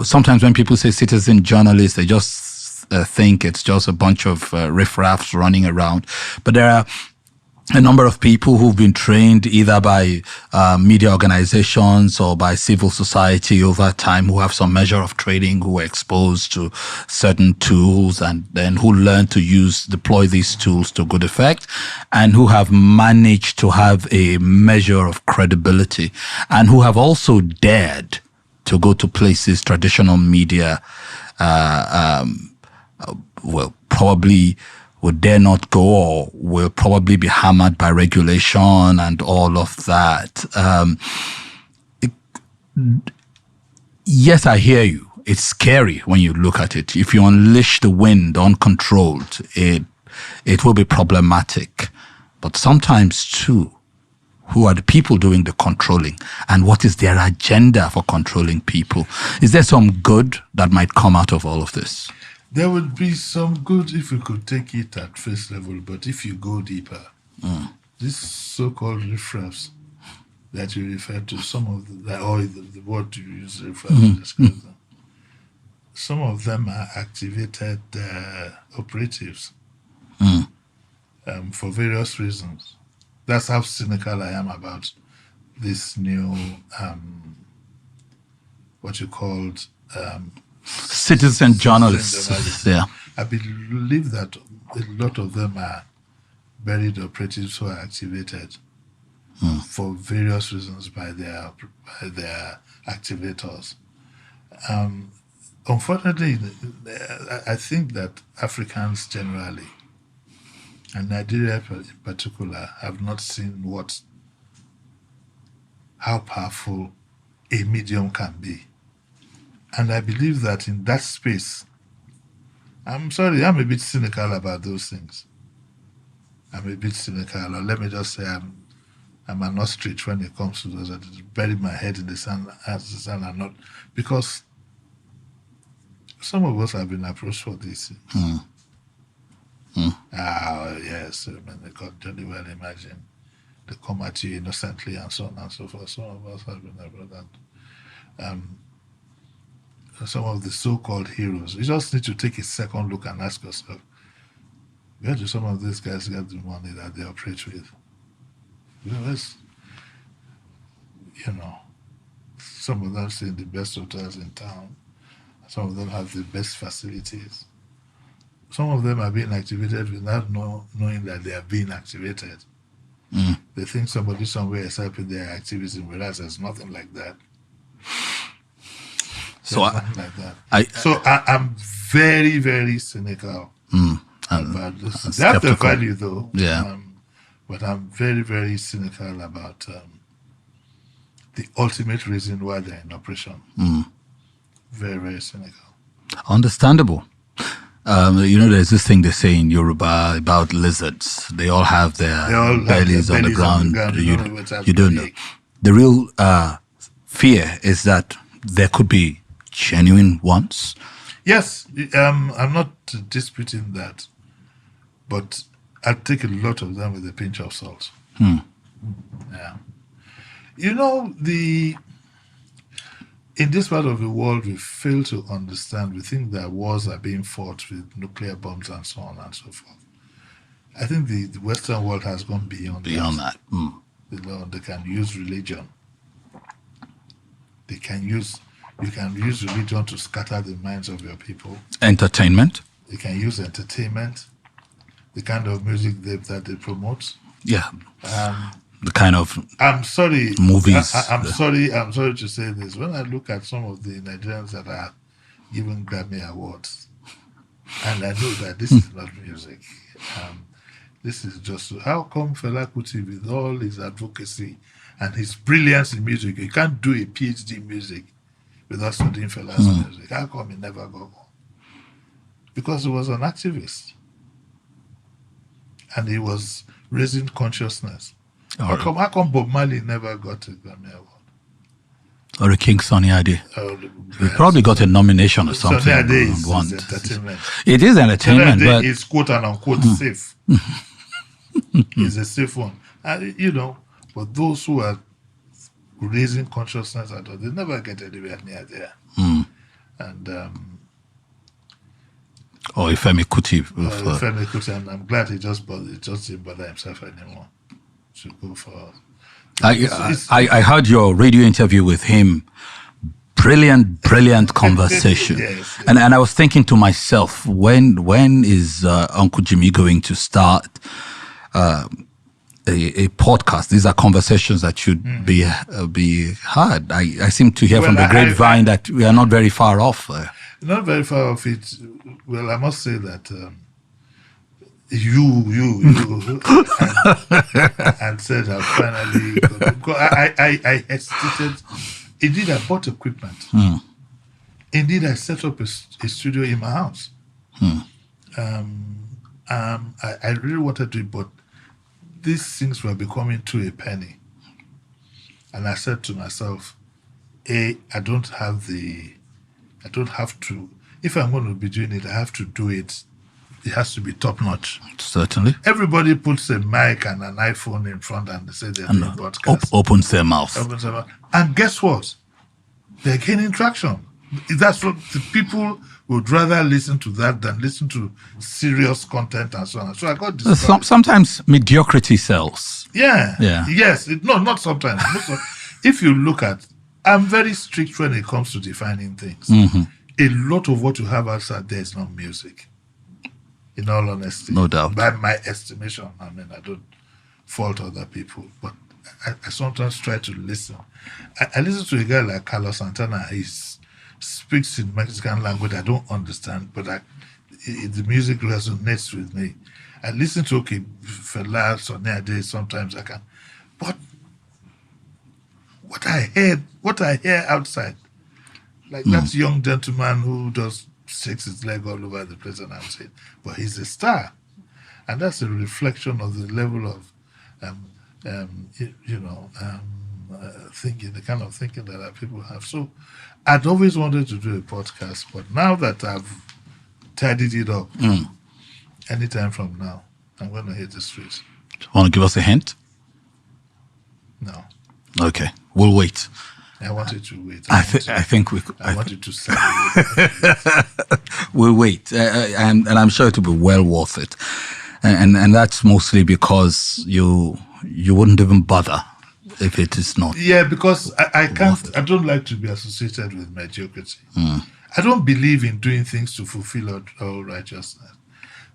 sometimes when people say citizen journalist, they just think it's just a bunch of riffraffs running around. But there are a number of people who've been trained either by media organizations or by civil society over time, who have some measure of training, who are exposed to certain tools and then who learn to deploy these tools to good effect, and who have managed to have a measure of credibility, and who have also dared to go to places traditional media probably would dare not go, or will probably be hammered by regulation and all of that. Yes, I hear you. It's scary when you look at it. If you unleash the wind uncontrolled, it will be problematic. But sometimes too, who are the people doing the controlling, and what is their agenda for controlling people? Is there some good that might come out of all of this? There would be some good if we could take it at face level, but if you go deeper, these so-called riffraffs that you refer to, some of the word you use, riffraff, to describe them, some of them are activated operatives for various reasons. That's how cynical I am about this new, what you called... citizen journalists. Yeah, I believe that a lot of them are buried operatives who are activated for various reasons by their activators. Unfortunately, I think that Africans generally, and Nigeria in particular, have not seen what how powerful a medium can be. And I believe that in that space, I'm sorry, I'm a bit cynical about those things. I'm a bit cynical, or let me just say I'm an ostrich when it comes to those. I just bury my head in the sand, and not, because some of us have been approached for these things. Yes, I mean, they could jolly well imagine they come at you innocently and so on and so forth. Some of us have been approached, and some of the so-called heroes. You just need to take a second look and ask yourself, where do some of these guys get the money that they operate with? Some of them stay in the best hotels in town. Some of them have the best facilities. Some of them are being activated without knowing that they are being activated. They think somebody somewhere is helping their activism, whereas there's nothing like that. I'm very, very cynical about this. They have the value, though. Yeah. But I'm very, very cynical about the ultimate reason why they're in operation. Very, very cynical. Understandable. There's this thing they say in Yoruba about lizards. They all have their bellies on the ground. You don't know. The real fear is that there could be genuine ones. Yes, I'm not disputing that, but I take a lot of them with a pinch of salt. Yeah. In this part of the world, we fail to understand. We think that wars are being fought with nuclear bombs and so on and so forth. I think the Western world has gone beyond that. They can use religion. You can use religion to scatter the minds of your people. Entertainment. They can use entertainment, the kind of music that they promote. Yeah. The kind of I'm sorry. Movies. I'm sorry to say this. When I look at some of the Nigerians that are given Grammy Awards, and I know that this is not music. This is just, how come Fela Kuti, with all his advocacy and his brilliance in music, you can't do a PhD in music without studying Fela's music? How come he never got one? Because he was an activist. And he was raising consciousness. How come Bob Marley never got a Grammy Award? Or a King Sunny Ade? He probably got a nomination or something. Sunny Ade is entertainment. It is entertainment, but it's quote and unquote safe. It's a safe one. But those who are raising consciousness at all, they never get anywhere near there. And or Femi Kuti. Femi Kuti, and I'm glad he just didn't bother himself anymore to go for. I heard your radio interview with him. Brilliant conversation. Yes. And I was thinking to myself, when is Uncle Jimmy going to start a podcast? These are conversations that should be had. I seem to hear from the grapevine that we are not very far off. Not very far off it. Well, I must say that you and said I finally got, I hesitated. Indeed, I bought equipment. Indeed, I set up a studio in my house. I really wanted to, but these things were becoming to a penny. And I said to myself, I don't have to, if I'm going to be doing it, I have to do it. It has to be top notch. Certainly. Everybody puts a mic and an iPhone in front and they say they're doing podcasts. Opens their mouth. And guess what? They're gaining traction. That's what the people would rather listen to that than listen to serious content and so on. So I got this. Sometimes mediocrity sells. Yeah. Yes. Not sometimes. If you look at, I'm very strict when it comes to defining things. A lot of what you have outside there is not music. In all honesty. No doubt. By my estimation, I don't fault other people, but I sometimes try to listen. I listen to a guy like Carlos Santana. He speaks in Mexican language I don't understand, but the music resonates with me. I listen to Fela, Sunny Ade, sometimes I can. But what I hear outside, like that young gentleman who just shakes his leg all over the place, and I'm saying, but he's a star, and that's a reflection of the level of, thinking, the kind of thinking that our people have. So, I'd always wanted to do a podcast, but now that I've tidied it up, anytime from now, I'm going to hit the streets. Want to give us a hint? No. Okay, we'll wait. I wanted to wait. I think we. I wanted to say. We'll wait, and I'm sure it will be well worth it, and that's mostly because you wouldn't even bother if it is not. Yeah, because I can't. I don't like to be associated with mediocrity. I don't believe in doing things to fulfill all righteousness.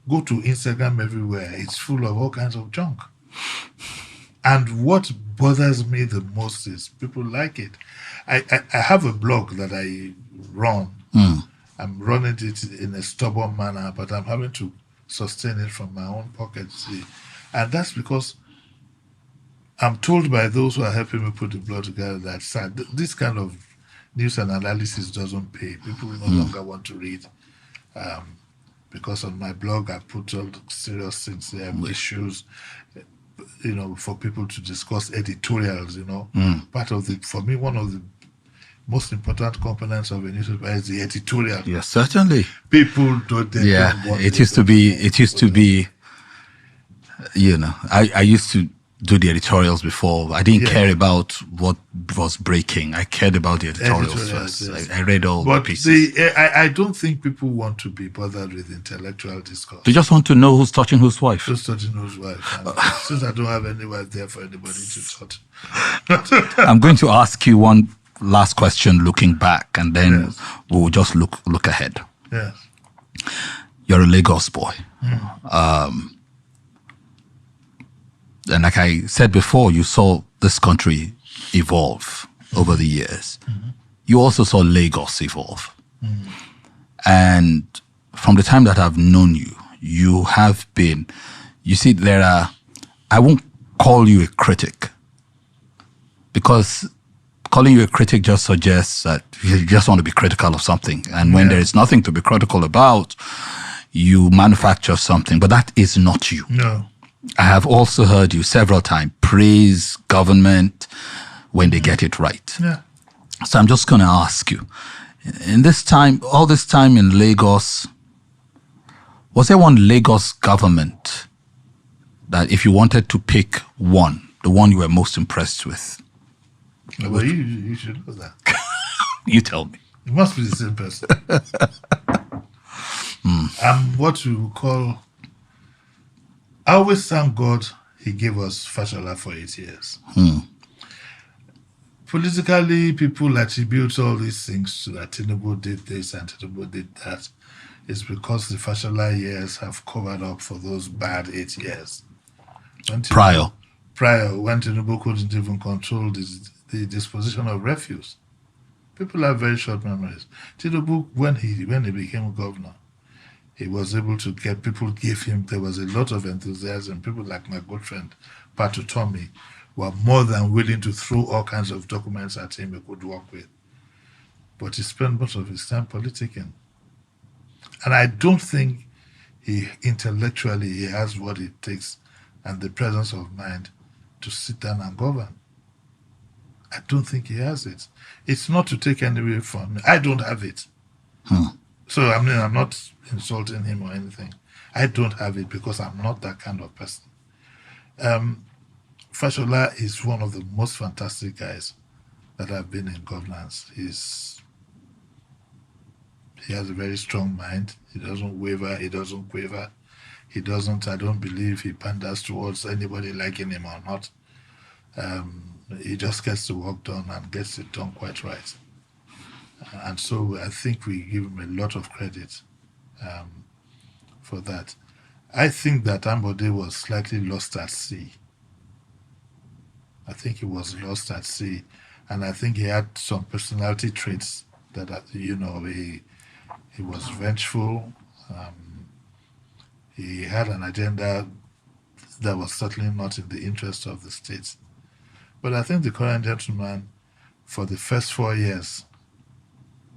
Go to Instagram everywhere; it's full of all kinds of junk. And what bothers me the most is people like it. I have a blog that I run. I'm running it in a stubborn manner, but I'm having to sustain it from my own pocket. See? And that's because I'm told by those who are helping me put the blog together that this kind of news and analysis doesn't pay. People no longer want to read. Because on my blog, I put all the serious things there, issues, for people to discuss editorials, for me, one of the most important components of a newspaper is the editorial. Yes, certainly. People don't. It used to be. I used to do the editorials before. I didn't care about what was breaking. I cared about the editorials first. Yes. I read all the pieces. I don't think people want to be bothered with intellectual discourse. They just want to know who's touching whose wife. Who's touching whose wife. And since I don't have any wife there for anybody to touch. I'm going to ask you one last question looking back, and then we'll just look ahead. Yes. You're a Lagos boy. And like I said before, you saw this country evolve over the years. You also saw Lagos evolve. And from the time that I've known you, you have been, I won't call you a critic, because calling you a critic just suggests that you just want to be critical of something. And when there is nothing to be critical about, you manufacture something. But that is not you. No. I have also heard you several times praise government when they get it right. Yeah. So I'm just going to ask you, all this time in Lagos, was there one Lagos government that if you wanted to pick one, the one you were most impressed with? Well, you should know that. You tell me. It must be the same person. I'm what you call... I always thank God he gave us Fashola for 8 years. Politically, people attribute all these things to that Tinubu did this and Tinubu did that. It's because the Fashola years have covered up for those bad 8 years. Prior, when Tinubu couldn't even control the disposition of refuse. People have very short memories. Tinubu, when he became governor, he was able to get people, there was a lot of enthusiasm. People like my good friend, Patu Tommy, were more than willing to throw all kinds of documents at him he could work with. But he spent most of his time politicking. And I don't think intellectually he has what it takes and the presence of mind to sit down and govern. I don't think he has it. It's not to take anything from me. I don't have it. So, I'm not insulting him or anything. I don't have it because I'm not that kind of person. Fashola is one of the most fantastic guys that have been in governance. He has a very strong mind. He doesn't waver. He doesn't quaver. I don't believe he panders towards anybody liking him or not. He just gets the work done and gets it done quite right. And so I think we give him a lot of credit for that. I think that Ambode was slightly lost at sea. I think he was lost at sea. And I think he had some personality traits that, he was vengeful. He had an agenda that was certainly not in the interest of the state. But I think the current gentleman for the first 4 years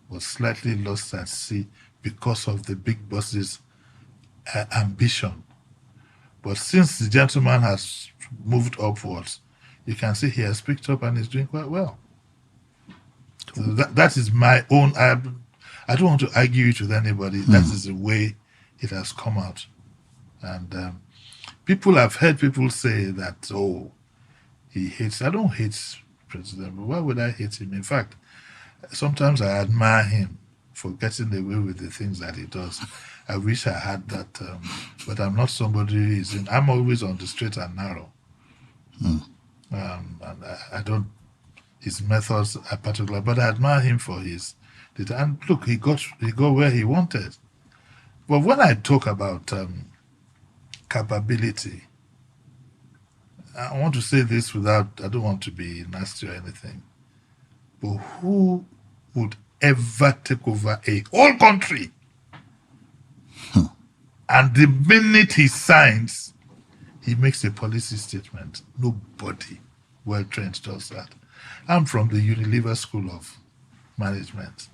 was slightly lost at sea because of the big boss's ambition. But since the gentleman has moved upwards, you can see he has picked up and is doing quite well. So that is my own. I don't want to argue it with anybody. That is the way it has come out. And I've heard people say that, oh, he hates. I don't hate President, but why would I hate him? In fact, sometimes I admire him for getting away with the things that he does. I wish I had that, but I'm not somebody who is in. I'm always on the straight and narrow. And I don't. His methods are particular, but I admire him for his. And look, he got where he wanted. But when I talk about capability, I want to say this without. I don't want to be nasty or anything. But who would ever take over a whole country? And the minute he signs, he makes a policy statement. Nobody well-trained does that. I'm from the Unilever School of Management.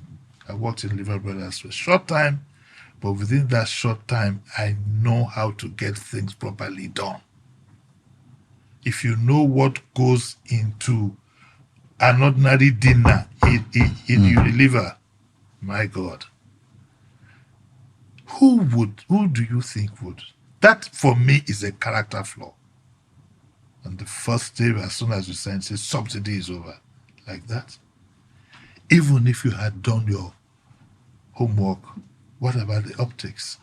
I worked in Lever Brothers for a short time, but within that short time, I know how to get things properly done. If you know what goes into an ordinary dinner in Unilever, my God, who do you think would? That, for me, is a character flaw. And the first day, as soon as you sign, say subsidy is over, like that. Even if you had done your homework, what about the optics?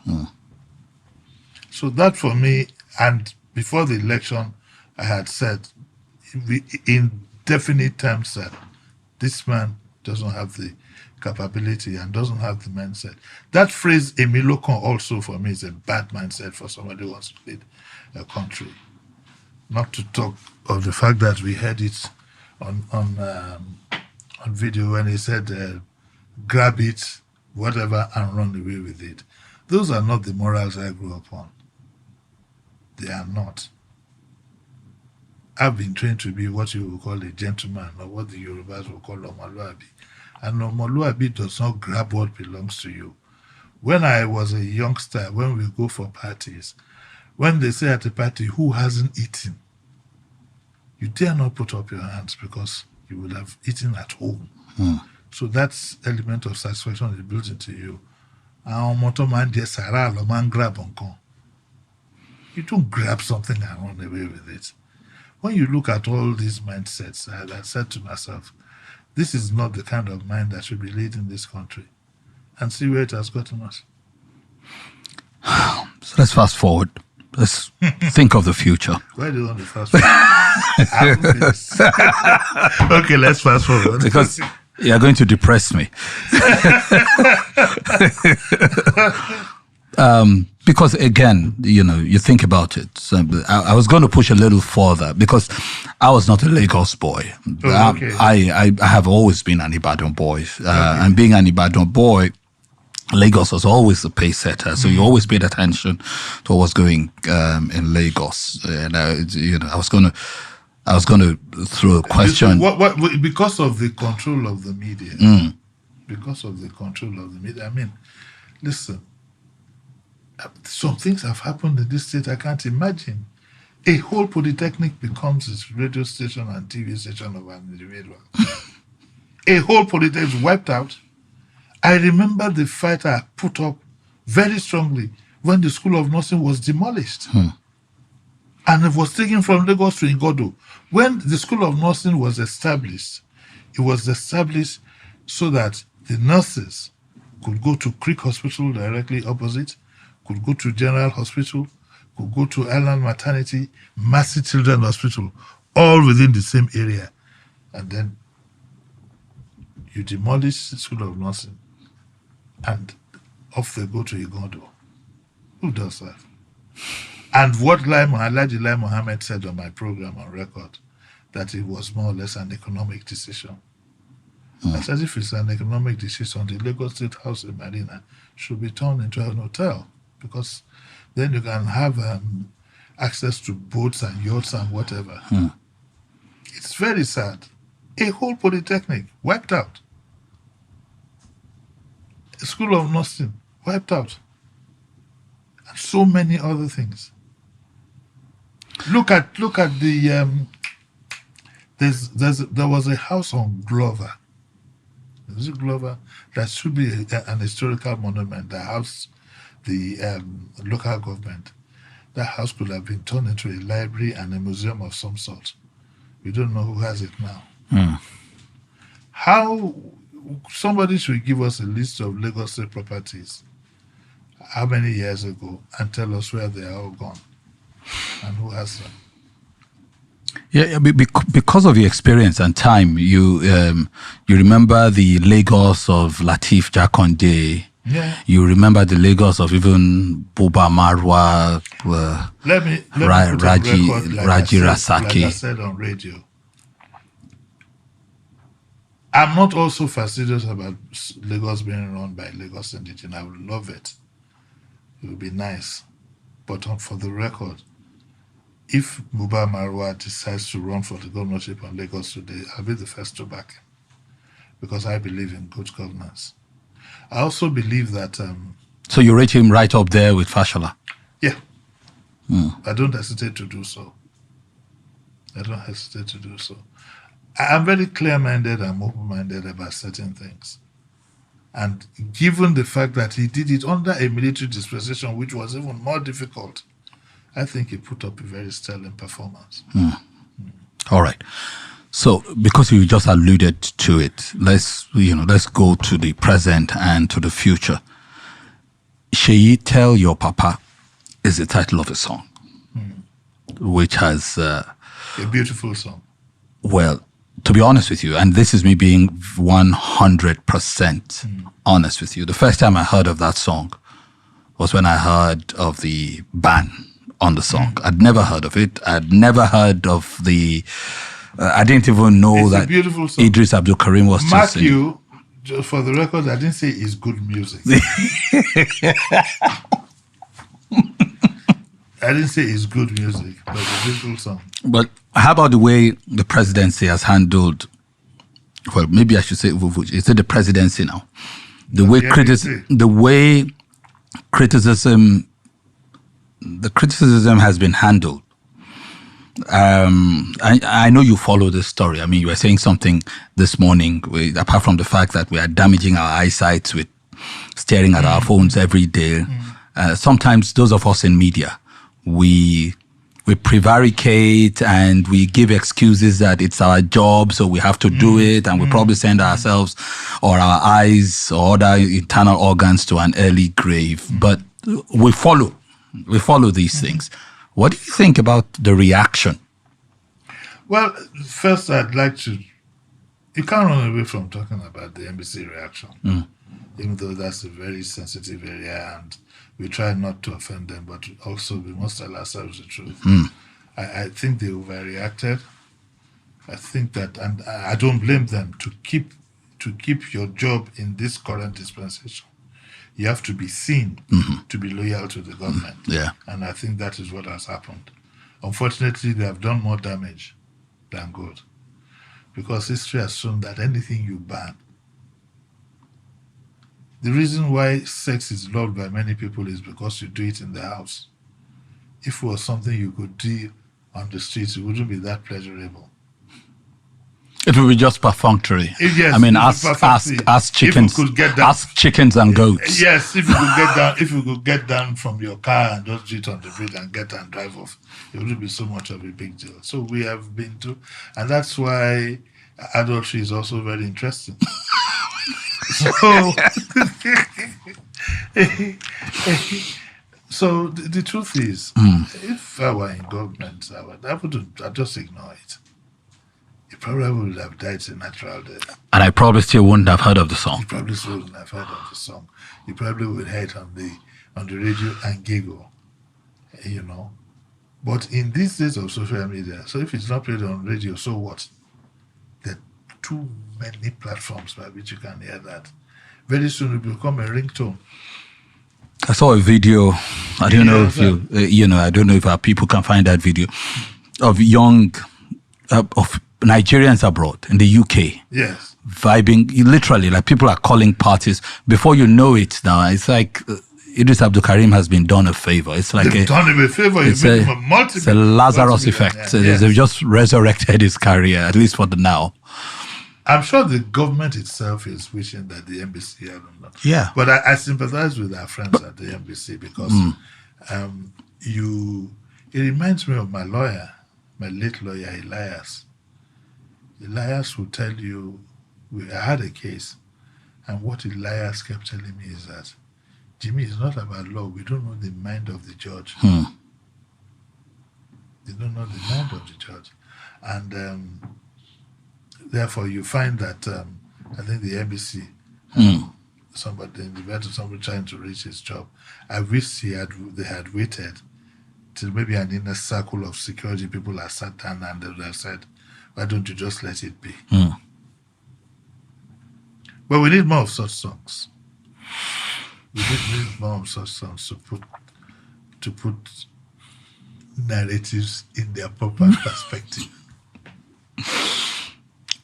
So that, for me, and before the election, I had said, in definite terms, that this man doesn't have the capability and doesn't have the mindset. That phrase, Emilokon, also for me is a bad mindset for somebody who wants to lead a country. Not to talk of the fact that we heard it on video when he said, grab it, whatever, and run away with it. Those are not the morals I grew up on. They are not. I've been trained to be what you would call a gentleman, or what the Yorubas will call Omoluabi. And Omoluabi does not grab what belongs to you. When I was a youngster, when we go for parties, when they say at a party, who hasn't eaten? You dare not put up your hands because you will have eaten at home. So that element of satisfaction is built into you. You don't grab something and run away with it. When you look at all these mindsets, I said to myself, this is not the kind of mind that should be leading this country. And see where it has gotten us. So let's fast forward. Let's think of the future. Why do you want to fast forward? Okay, let's fast forward. Because you're going to depress me. Because again, you think about it. So I was going to push a little further because I was not a Lagos boy. Okay. I have always been an Ibadan boy. And being an Ibadan boy, Lagos was always the pace setter. So you always paid attention to what was going in Lagos. And I was going to throw a question. Because of the control of the media. Because of the control of the media. I mean, listen. Some things have happened in this state I can't imagine. A whole polytechnic becomes its radio station and TV station of an individual. A whole polytechnic is wiped out. I remember the fight I put up very strongly when the School of Nursing was demolished. And it was taken from Lagos to Igodo. When the School of Nursing was established, it was established so that the nurses could go to Creek Hospital directly opposite, could go to General Hospital, could go to Island Maternity, Mercy Children Hospital, all within the same area. And then you demolish the School of Nursing and off they go to Igodo. Who does that? And what Alhaji Lai Mohammed said on my program on record, that it was more or less an economic decision. I said, if it's an economic decision, the Lagos State House in Marina should be turned into an hotel, because then you can have access to boats and yachts and whatever. It's very sad. A whole polytechnic wiped out. A school of nursing wiped out. And so many other things. Look at the there was a house on Glover. Is it Glover? That should be an historical monument that housed the local government. That house could have been turned into a library and a museum of some sort. We don't know who has it now. How somebody should give us a list of Lagos State properties, how many years ago, and tell us where they are all gone and who has them. Yeah, because of your experience and time, you remember the Lagos of Lateef Jakonde. Yeah. You remember the Lagos of even Buba Marwa, Let me put on record, Raji Rasaki. Like I said on radio, I'm not also fastidious about Lagos being run by Lagos indigenous. I would love it. It would be nice. But for the record, if Buba Marwa decides to run for the governorship on Lagos today, I'll be the first to back him because I believe in good governance. I also believe that... so you rate him right up there with Fashola? Yeah. I don't hesitate to do so. I'm very clear-minded and open-minded about certain things. And given the fact that he did it under a military dispensation, which was even more difficult, I think he put up a very sterling performance. All right. So, because you just alluded to it, let's go to the present and to the future. Sheyi Tell Your Papa is the title of a song, which has... a beautiful song. Well, to be honest with you, and this is me being 100% honest with you, the first time I heard of that song was when I heard of the ban on the song. I'd never heard of it. I'd never heard of the... I didn't even know that Idris Abdul Karim was Mark you, for the record, I didn't say it's good music. I didn't say it's good music, but it's a beautiful song. But how about the way the presidency has handled, well, maybe I should say, is it the presidency now? The way criticism has been handled. I know you follow this story. I mean, you were saying something this morning, apart from the fact that we are damaging our eyesight with staring at our phones every day. Sometimes those of us in media, we prevaricate and we give excuses that it's our job, so we have to do it, and we probably send ourselves or our eyes or other internal organs to an early grave. But we follow these things. What do you think about the reaction? Well, first I'd like to... You can't run away from talking about the embassy reaction, even though that's a very sensitive area and we try not to offend them, but also we must tell ourselves the truth. I think they overreacted. I think that, and I don't blame them, to keep your job in this current dispensation. You have to be seen to be loyal to the government. Yeah. And I think that is what has happened. Unfortunately, they have done more damage than good. Because history has shown that anything you ban... The reason why sex is loved by many people is because you do it in the house. If it was something you could do on the streets, it wouldn't be that pleasurable. It will be just perfunctory. Yes, I mean, ask chickens and goats. Yes, if you could get down from your car and just do it on the bridge and get and drive off, it wouldn't be so much of a big deal. So we have been to, and that's why adultery is also very interesting. So the truth is, if I were in government, I'd just ignore it. You probably would have died a natural death. And I probably still wouldn't have heard of the song. You probably still wouldn't have heard of the song. You probably would hear it on the radio and giggle, you know. But in these days of social media, so if it's not played on radio, so what? There are too many platforms by which you can hear that. Very soon it will become a ringtone. I saw a video. I don't know if I don't know if our people can find that video of young, of Nigerians abroad, in the UK, Yes. vibing, literally, like people are calling parties. Before you know it now, it's like Idris Abdul Karim has been done a favor. It's like They've done him a favor. it's It's a Lazarus effect. Yes. They've just resurrected his career, at least for the now. I'm sure the government itself is wishing that the embassy, I don't know. Yeah. But I sympathize with our friends at the embassy because it reminds me of my lawyer, my late lawyer, Elias. Elias will tell you, I had a case, and what Elias kept telling me is that, Jimmy, it's not about law. We don't know the mind of the judge. They don't know the mind of the judge. And therefore, you find that I think the embassy, somebody trying to reach his job. I wish they had waited till maybe an inner circle of security people have sat down and they would have said, why don't you just let it be? But we need more of such songs. We need more of such songs to put narratives in their proper perspective.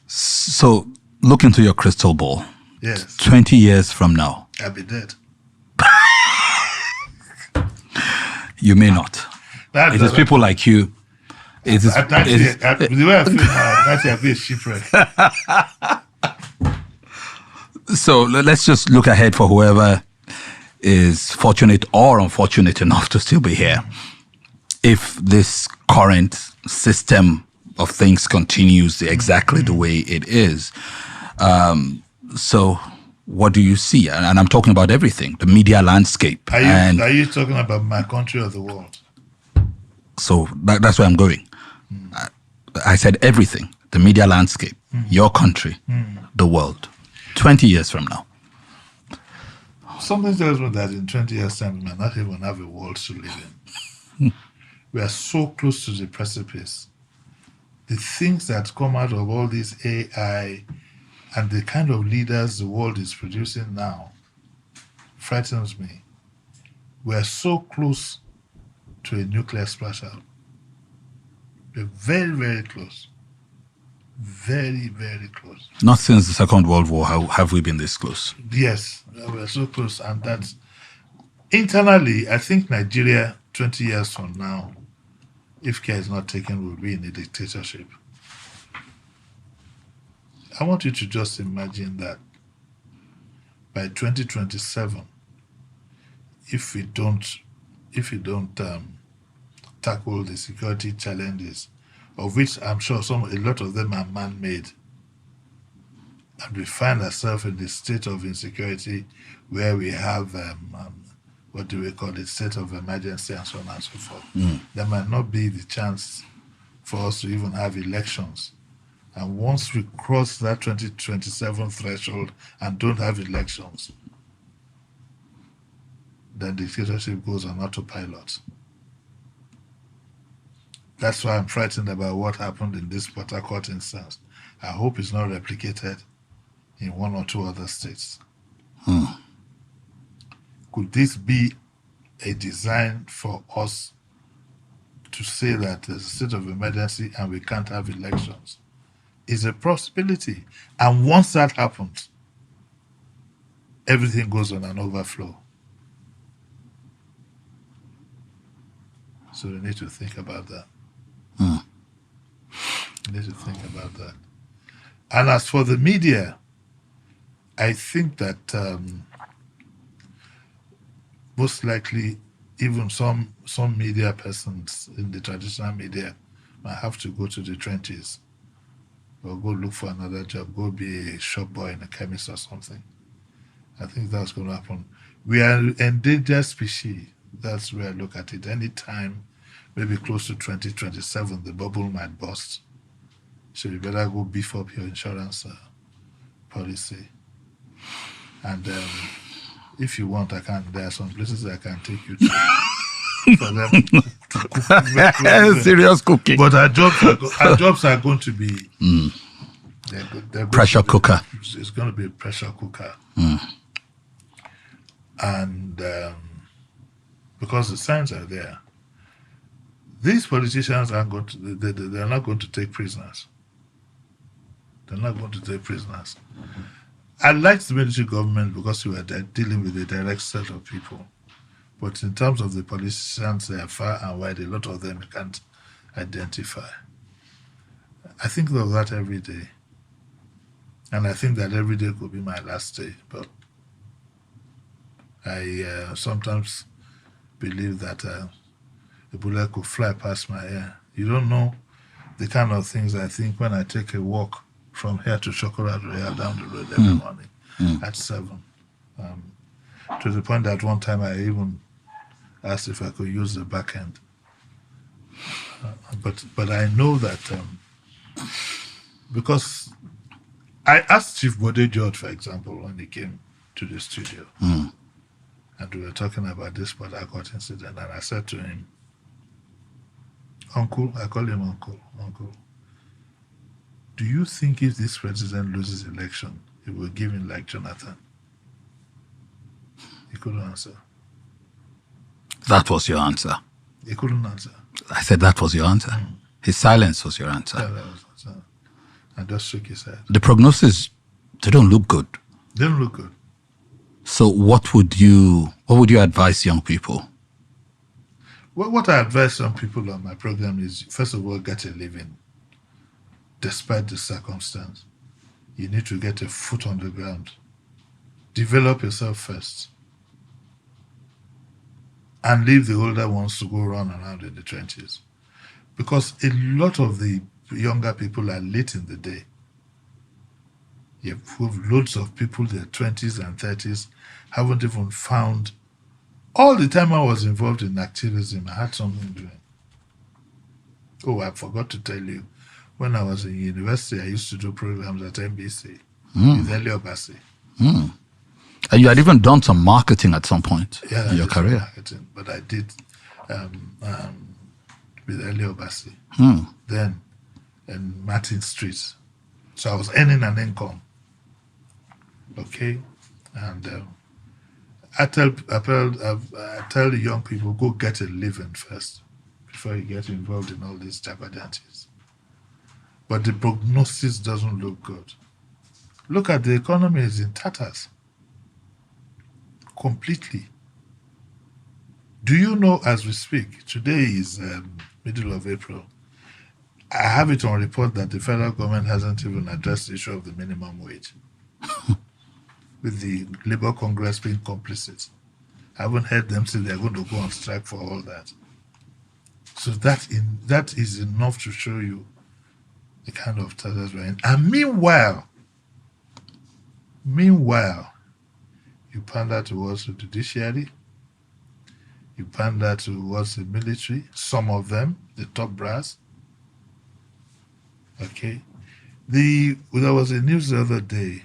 So, look into your crystal ball. Yes. 20 years from now. I'll be dead. You may not. It is people like you. The way I feel now, that's I'll be a shipwreck. So let's just look ahead for whoever is fortunate or unfortunate enough to still be here. If this current system of things continues exactly the way it is, so what do you see? And I'm talking about everything, the media landscape. Are you talking about my country or the world? So that's where I'm going. I said everything, the media landscape, your country, the world, 20 years from now. Something tells me that in 20 years' time, we might not even have a world to live in. We are so close to the precipice. The things that come out of all this AI and the kind of leaders the world is producing now frightens me. We are so close to a nuclear splash out. We're very, very close. Very, very close. Not since the Second World War have we been this close. Yes, we're so close. And that's internally, I think Nigeria, 20 years from now, if care is not taken, will be in a dictatorship. I want you to just imagine that by 2027, if we don't tackle the security challenges, of which I'm sure a lot of them are man-made, and we find ourselves in the state of insecurity where we have what do we call it, state of emergency and so on and so forth. There might not be the chance for us to even have elections. And once we cross that 2027 threshold and don't have elections, then dictatorship goes on autopilot. That's why I'm frightened about what happened in this Port Harcourt instance. I hope it's not replicated in one or two other states. Could this be a design for us to say that there's a state of emergency and we can't have elections? It's a possibility. And once that happens, everything goes on an overflow. So we need to think about that. We need to think about that. And as for the media, I think that most likely even some media persons in the traditional media might have to go to the trenches or go look for another job, go be a shop boy in a chemist or something. I think that's going to happen. We are an endangered species. That's where I look at it. Anytime, maybe close to 2027, the bubble might burst. So you better go beef up your insurance policy. And if you want, there are some places I can take you to for them to cook. Serious cooking. But our jobs are going to be they're pressure cooker. It's going to be a pressure cooker. And because the signs are there, these politicians aren't going to. They're not going to take prisoners. They're not going to take prisoners. I liked the military government because we were dealing with a direct set of people. But in terms of the politicians, they are far and wide. A lot of them you can't identify. I think of that every day. And I think that every day could be my last day. But I sometimes believe that a bullet could fly past my ear. You don't know the kind of things I think when I take a walk from here to Shokora Royal down the road every morning at 7. To the point that one time I even asked if I could use the back end. But I know that because I asked Chief Bode George, for example, when he came to the studio, and we were talking about this Port Harcourt incident, and I said to him, Uncle, I call him Uncle, do you think if this president loses election, he will give in like Jonathan? He couldn't answer. That was your answer? He couldn't answer. I said that was your answer? His silence was your answer? Yeah, that was answer. I just shook his head. The prognosis, they don't look good. They don't look good. So what would you advise young people? Well, what I advise some people on my program is, first of all, get a living. Despite the circumstance, you need to get a foot on the ground. Develop yourself first. And leave the older ones to go run around in the trenches. Because a lot of the younger people are late in the day. You have loads of people in their 20s and 30s haven't even found. All the time I was involved in activism, I had something doing. Oh, I forgot to tell you. When I was in university, I used to do programs at NBC with Elio Bassi. And you had even done some marketing at some point in your career. Marketing, but I did with Elio Bassi. Then in Martin Street. So I was earning an income. Okay? And I tell the young people, go get a living first before you get involved in all these jabadanties. But the prognosis doesn't look good. Look at the economy is in tatters. Completely. Do you know, as we speak, today is middle of April, I have it on report that the federal government hasn't even addressed the issue of the minimum wage. With the Labour Congress being complicit. I haven't heard them say they're going to go on strike for all that. So that is enough to show you the kind of tatters we're in. And meanwhile, you pander towards the judiciary, you pander towards the military, some of them, the top brass. Okay? There was a news the other day,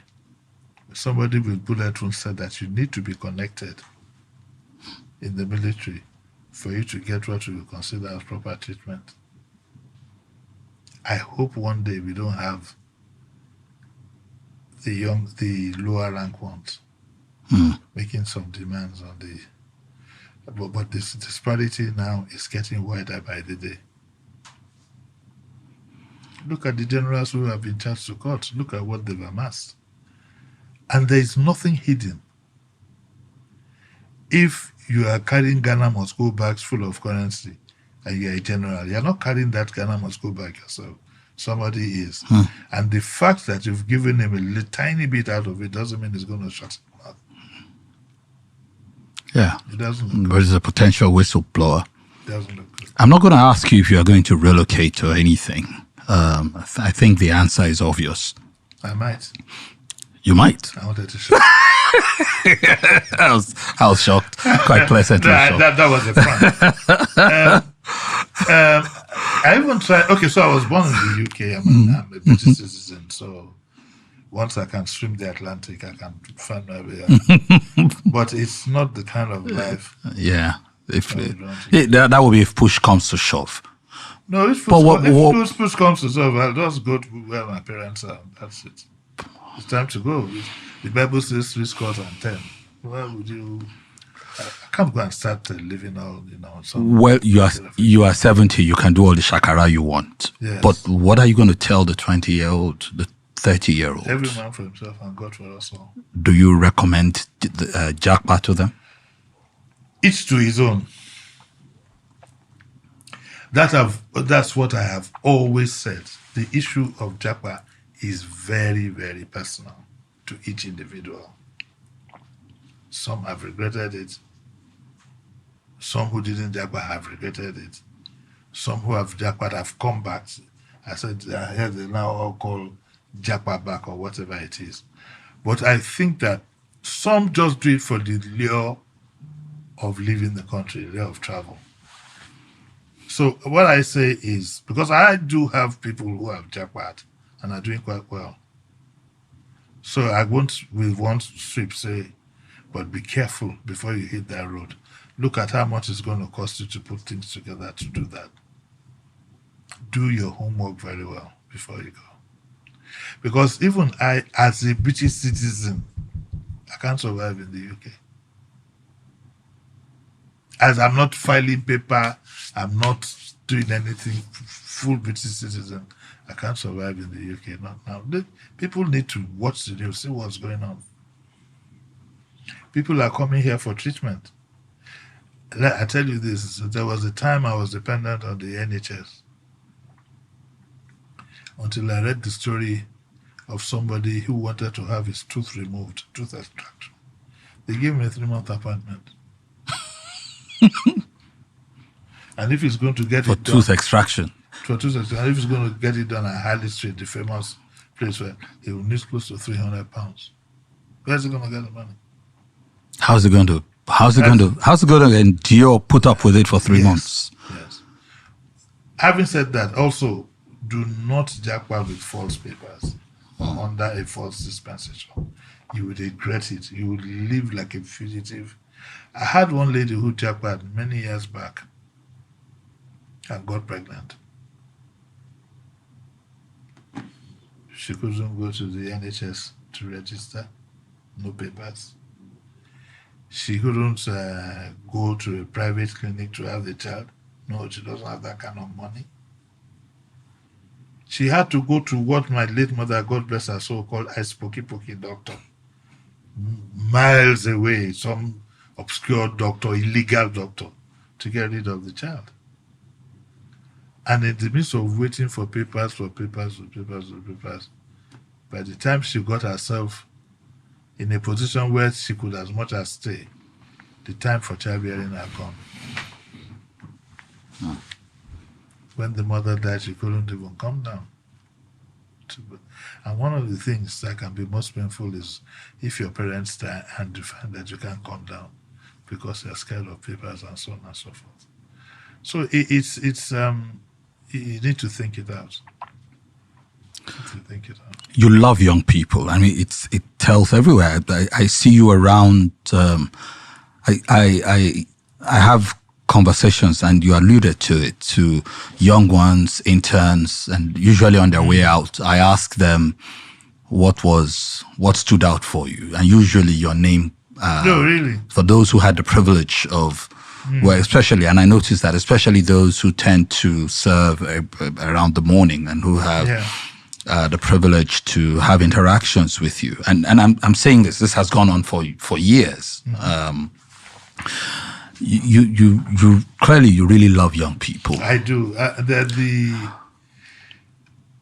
somebody with bullet wounds said that you need to be connected in the military for you to get what we consider as proper treatment. I hope one day we don't have the lower rank ones making some demands on the. But this disparity now is getting wider by the day. Look at the generals who have been charged to court. Look at what they've amassed. And there is nothing hidden. If you are carrying Ghana must go bags full of currency and you're a general, you're not carrying that Ghana must go bag yourself. Somebody is. And the fact that you've given him a tiny bit out of it doesn't mean he's going to shut him up. Yeah. It doesn't look good. There's a potential whistleblower. It doesn't look good. I'm not going to ask you if you are going to relocate or anything. I think the answer is obvious. I might. You might. I wanted to show. I was shocked. Quite pleasantly shocked. That was a prank. I even tried. Okay, so I was born in the UK. I'm a British citizen. So once I can swim the Atlantic, I can find my way out. But it's not the kind of life. Yeah. That would be if push comes to shove. No, if push comes to shove, I'll just go to where my parents are. That's it. It's time to go. The Bible says 3 scores and 10. Why would you? I can't go and start living all, Well, you are 70. You can do all the shakara you want. Yes. But what are you going to tell the 20-year-old, the 30-year-olds. Every man for himself and God for us all. Do you recommend Japa to them? Each to his own. That's what I have always said. The issue of Japa is very, very personal to each individual. Some have regretted it. Some who didn't Japa have regretted it. Some who have Japa have come back. I said, here they now all call Japa back or whatever it is. But I think that some just do it for the lure of leaving the country, the lure of travel. So what I say is, because I do have people who have Japa and are doing quite well. So I won't, with one sweep, say, but be careful before you hit that road. Look at how much it's going to cost you to put things together to do that. Do your homework very well before you go. Because even I, as a British citizen, I can't survive in the UK. As I'm not filing paper, I'm not doing anything, full British citizen, I can't survive in the UK. Not now. People need to watch the news, see what's going on. People are coming here for treatment. I tell you this, there was a time I was dependent on the NHS until I read the story of somebody who wanted to have his tooth removed, tooth extraction. They gave me a 3-month appointment. And if he's going to get for it done... tooth extraction. For tooth extraction. And if he's going to get it done at Harley Street, the famous place where he will need close to £300. Where's he going to get the money? How's it going to endure, put up with it for 3 months? Yes. Having said that, also, do not Japa with false papers or under a false dispensation. You would regret it. You would live like a fugitive. I had one lady who Japaed many years back and got pregnant. She couldn't go to the NHS to register. No papers. She couldn't go to a private clinic to have the child. No, she doesn't have that kind of money. She had to go to what my late mother, God bless her soul, called a spooky doctor. Miles away, some obscure doctor, illegal doctor, to get rid of the child. And in the midst of waiting for papers, by the time she got herself in a position where she could as much as stay, the time for childbearing had gone. When the mother died, she couldn't even come down. And one of the things that can be most painful is if your parents die and you find that you can't come down because you're scared of papers and so on and so forth. So it's you need to think it out. You love young people. I mean, it tells everywhere. I see you around. I have conversations, and you alluded to it, to young ones, interns, and usually on their way out, I ask them what stood out for you, and usually your name. No, really. For those who had the privilege of, well, especially, and I noticed that especially those who tend to serve around the morning and who have the privilege to have interactions with you, and I'm saying this has gone on for years. You clearly you really love young people. I do. I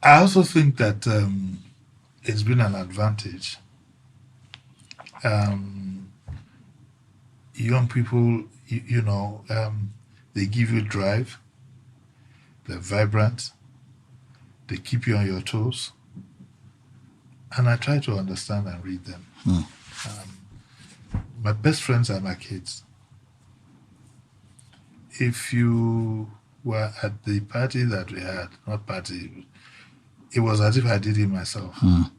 also think that it's been an advantage. Young people, they give you drive. They're vibrant. They keep you on your toes. And I try to understand and read them. My best friends are my kids. If you were at the party that we had, not party, it was as if I did it myself. And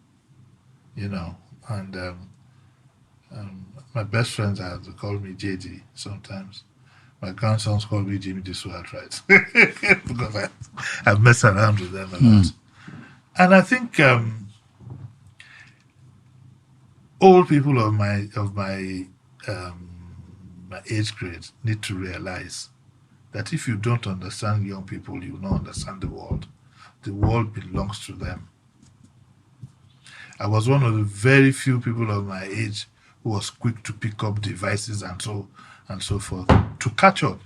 my best friends have to call me JD sometimes. My grandsons call me Jimi Disu outright because I've messed around with them a lot. And I think old people of my age grade need to realize that if you don't understand young people, you will not understand the world. The world belongs to them. I was one of the very few people of my age who was quick to pick up devices and so forth to catch up.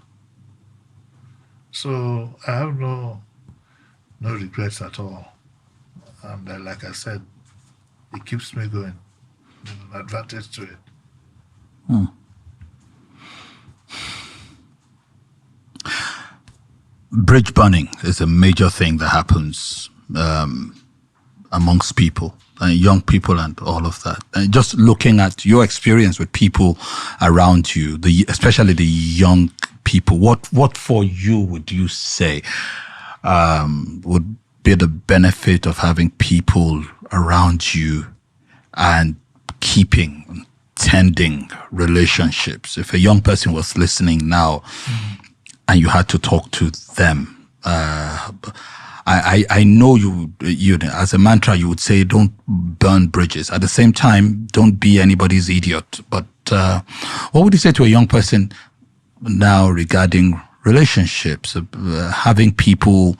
So I have no regrets at all. And like I said, it keeps me going. There's an advantage to it. Bridge burning is a major thing that happens amongst people, young people and all of that. And just looking at your experience with people around you, especially the young people, what for you would you say would be the benefit of having people around you and tending relationships? If a young person was listening now and you had to talk to them, I know you as a mantra you would say don't burn bridges. At the same time, don't be anybody's idiot. But what would you say to a young person now regarding relationships, having people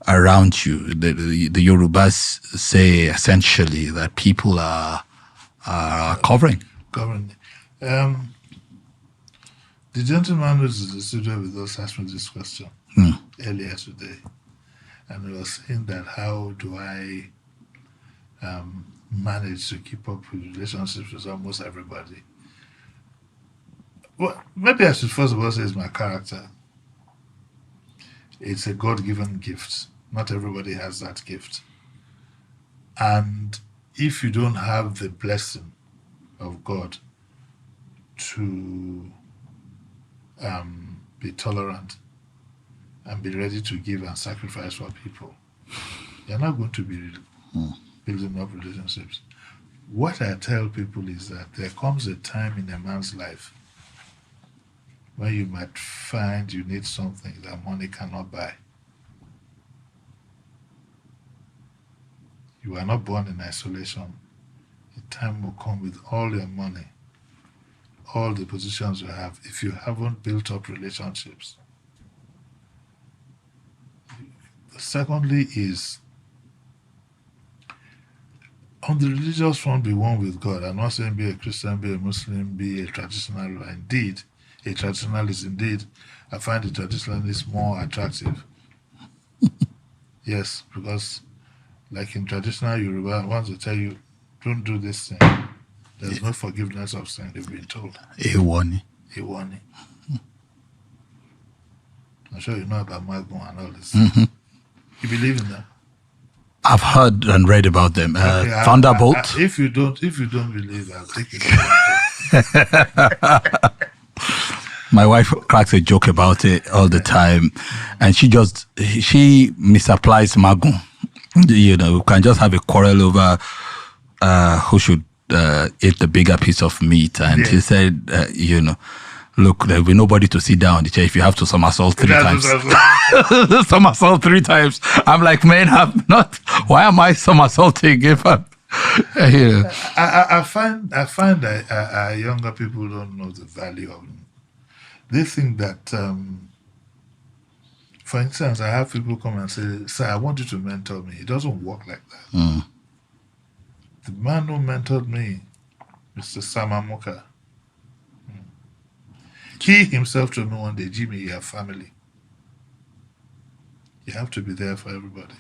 around you? The Yorubas say essentially that people are covering. The gentleman who's in the studio with us asked me this question earlier today, and he was saying that how do I manage to keep up with relationships with almost everybody? Well, maybe I should first of all say it's my character. It's a God-given gift. Not everybody has that gift. And if you don't have the blessing of God to be tolerant and be ready to give and sacrifice for people, you're not going to be building up relationships. What I tell people is that there comes a time in a man's life when you might find you need something that money cannot buy. You are not born in isolation. A time will come with all your money, all the positions you have, if you haven't built up relationships. Secondly is, on the religious front, be one with God. I'm not saying be a Christian, be a Muslim, be a traditional. Indeed, a traditionalist. Indeed, I find the traditionalist more attractive. Yes, because like in traditional Yoruba, once they tell you, don't do this thing, there's no forgiveness of sin, they've been told. A warning. A warning. I'm sure you know about Magun and all this. You believe in that? I've heard and read about them. Thunderbolt. If you don't believe, I'll take it. My wife cracks a joke about it all the time, and she misapplies Magun. You know, we can just have a quarrel over who should eat the bigger piece of meat. And she said, look, there'll be nobody to sit down on the chair if you have to somersault 3 times. Somersault 3 times. I'm like, man, I'm not. Why am I somersaulting if I'm? I find that younger people don't know the value of. They think that, for instance, I have people come and say, "Sir, I want you to mentor me." It doesn't work like that. The man who mentored me, Mr. Samamuka, he himself told me one day, "Jimmy, you have family. You have to be there for everybody."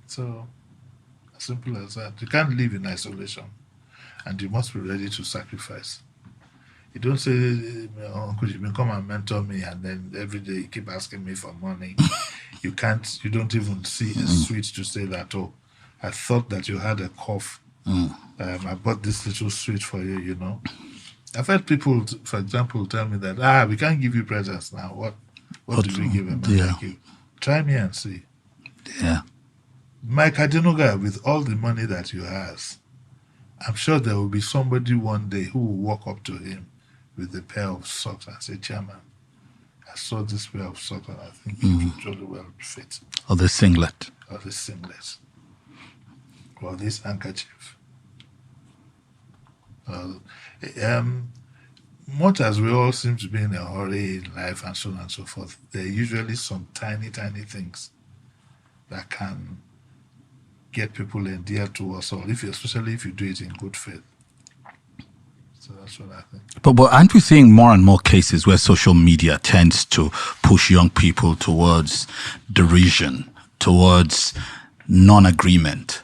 So, as simple as that. You can't live in isolation, and you must be ready to sacrifice. You don't say, "Uncle Jimmy, come and mentor me," and then every day you keep asking me for money. You don't even see a sweet to say that, "Oh, I thought that you had a cough. I bought this little sweet for you, you know." I've had people, for example, tell me that, we can't give you presents now. What do we give them? Thank you. Try me and see. Yeah. Mike Adenuga, with all the money that he has, I'm sure there will be somebody one day who will walk up to him with a pair of socks and say, "Chairman, I saw this pair of socks and I think it would really well fit." Or the singlet. Or the singlet. Or this handkerchief. Much as we all seem to be in a hurry in life and so on and so forth, there are usually some tiny, tiny things that can get people endeared to us all, especially if you do it in good faith. So that's what I think. But aren't we seeing more and more cases where social media tends to push young people towards derision, towards non-agreement?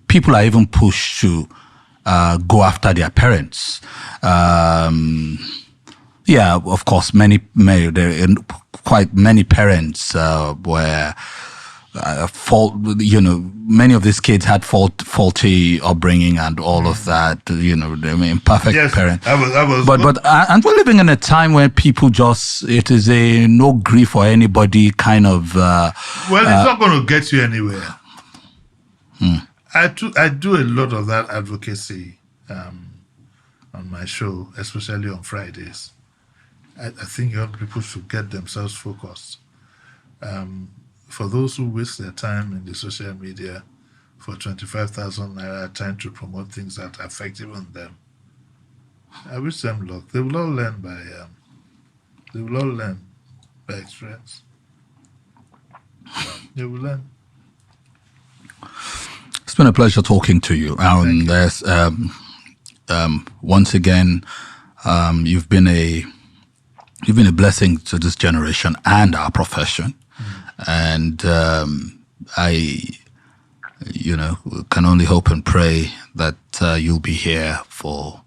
People are even pushed to go after their parents. Yeah, of course, quite many parents were many of these kids had faulty upbringing and all of that. Imperfect parents. But aren't we living in a time where people it is a no grief for anybody kind of. Well, it's not going to get you anywhere. I do a lot of that advocacy on my show, especially on Fridays. I think young people should get themselves focused. For those who waste their time in the social media for 25,000 naira trying to promote things that are effective on them, I wish them luck. They will all learn by experience. They will learn. It's been a pleasure talking to you, Aaron. There's once again, you've been a blessing to this generation and our profession. And I can only hope and pray that you'll be here for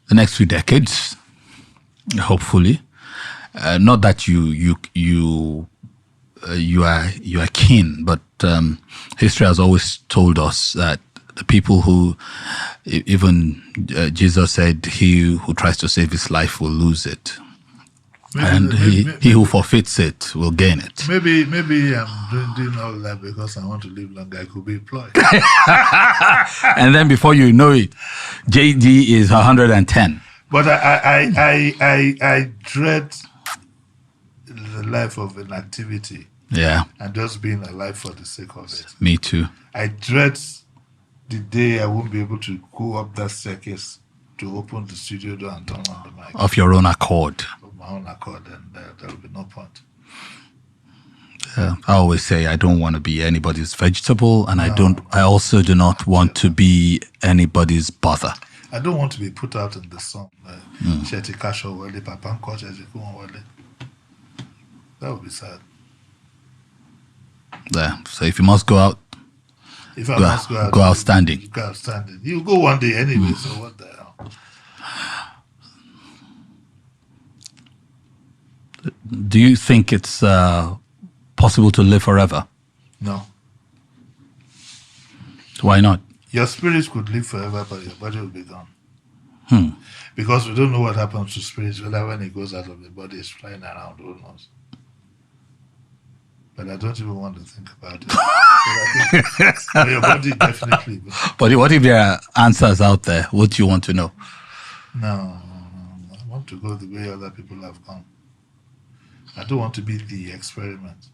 the next few decades, hopefully. Not that you are keen, but history has always told us that the people who, even Jesus said, he who tries to save his life will lose it. He who forfeits it will gain it. Maybe I'm doing all that because I want to live longer. I could be employed. And then before you know it, JD is 110. But I dread the life of an activity. Yeah. And just being alive for the sake of it. Me too. I dread the day I won't be able to go up that staircase to open the studio door and turn on the mic. Of your own accord. My own accord, and there will be no point. I always say I don't want to be anybody's vegetable, and I also do not want to be anybody's bother. I don't want to be put out in the sun. That would be sad. Yeah. So if you must go out, go outstanding. Go outstanding. You go one day anyway. So what the hell? Do you think it's possible to live forever? No. Why not? Your spirit could live forever, but your body will be gone. Because we don't know what happens to spirits, whether when it goes out of the body, it's flying around, who knows. But I don't even want to think about it. But your body definitely. But what if there are answers out there? What do you want to know? No. I want to go the way other people have gone. I don't want to be the experiment.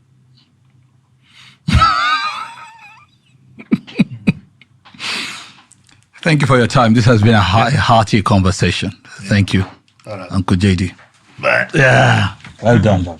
Thank you for your time. This has been a hearty conversation. Yeah. Thank you, all right. Uncle JD. Bye. Yeah. Well done.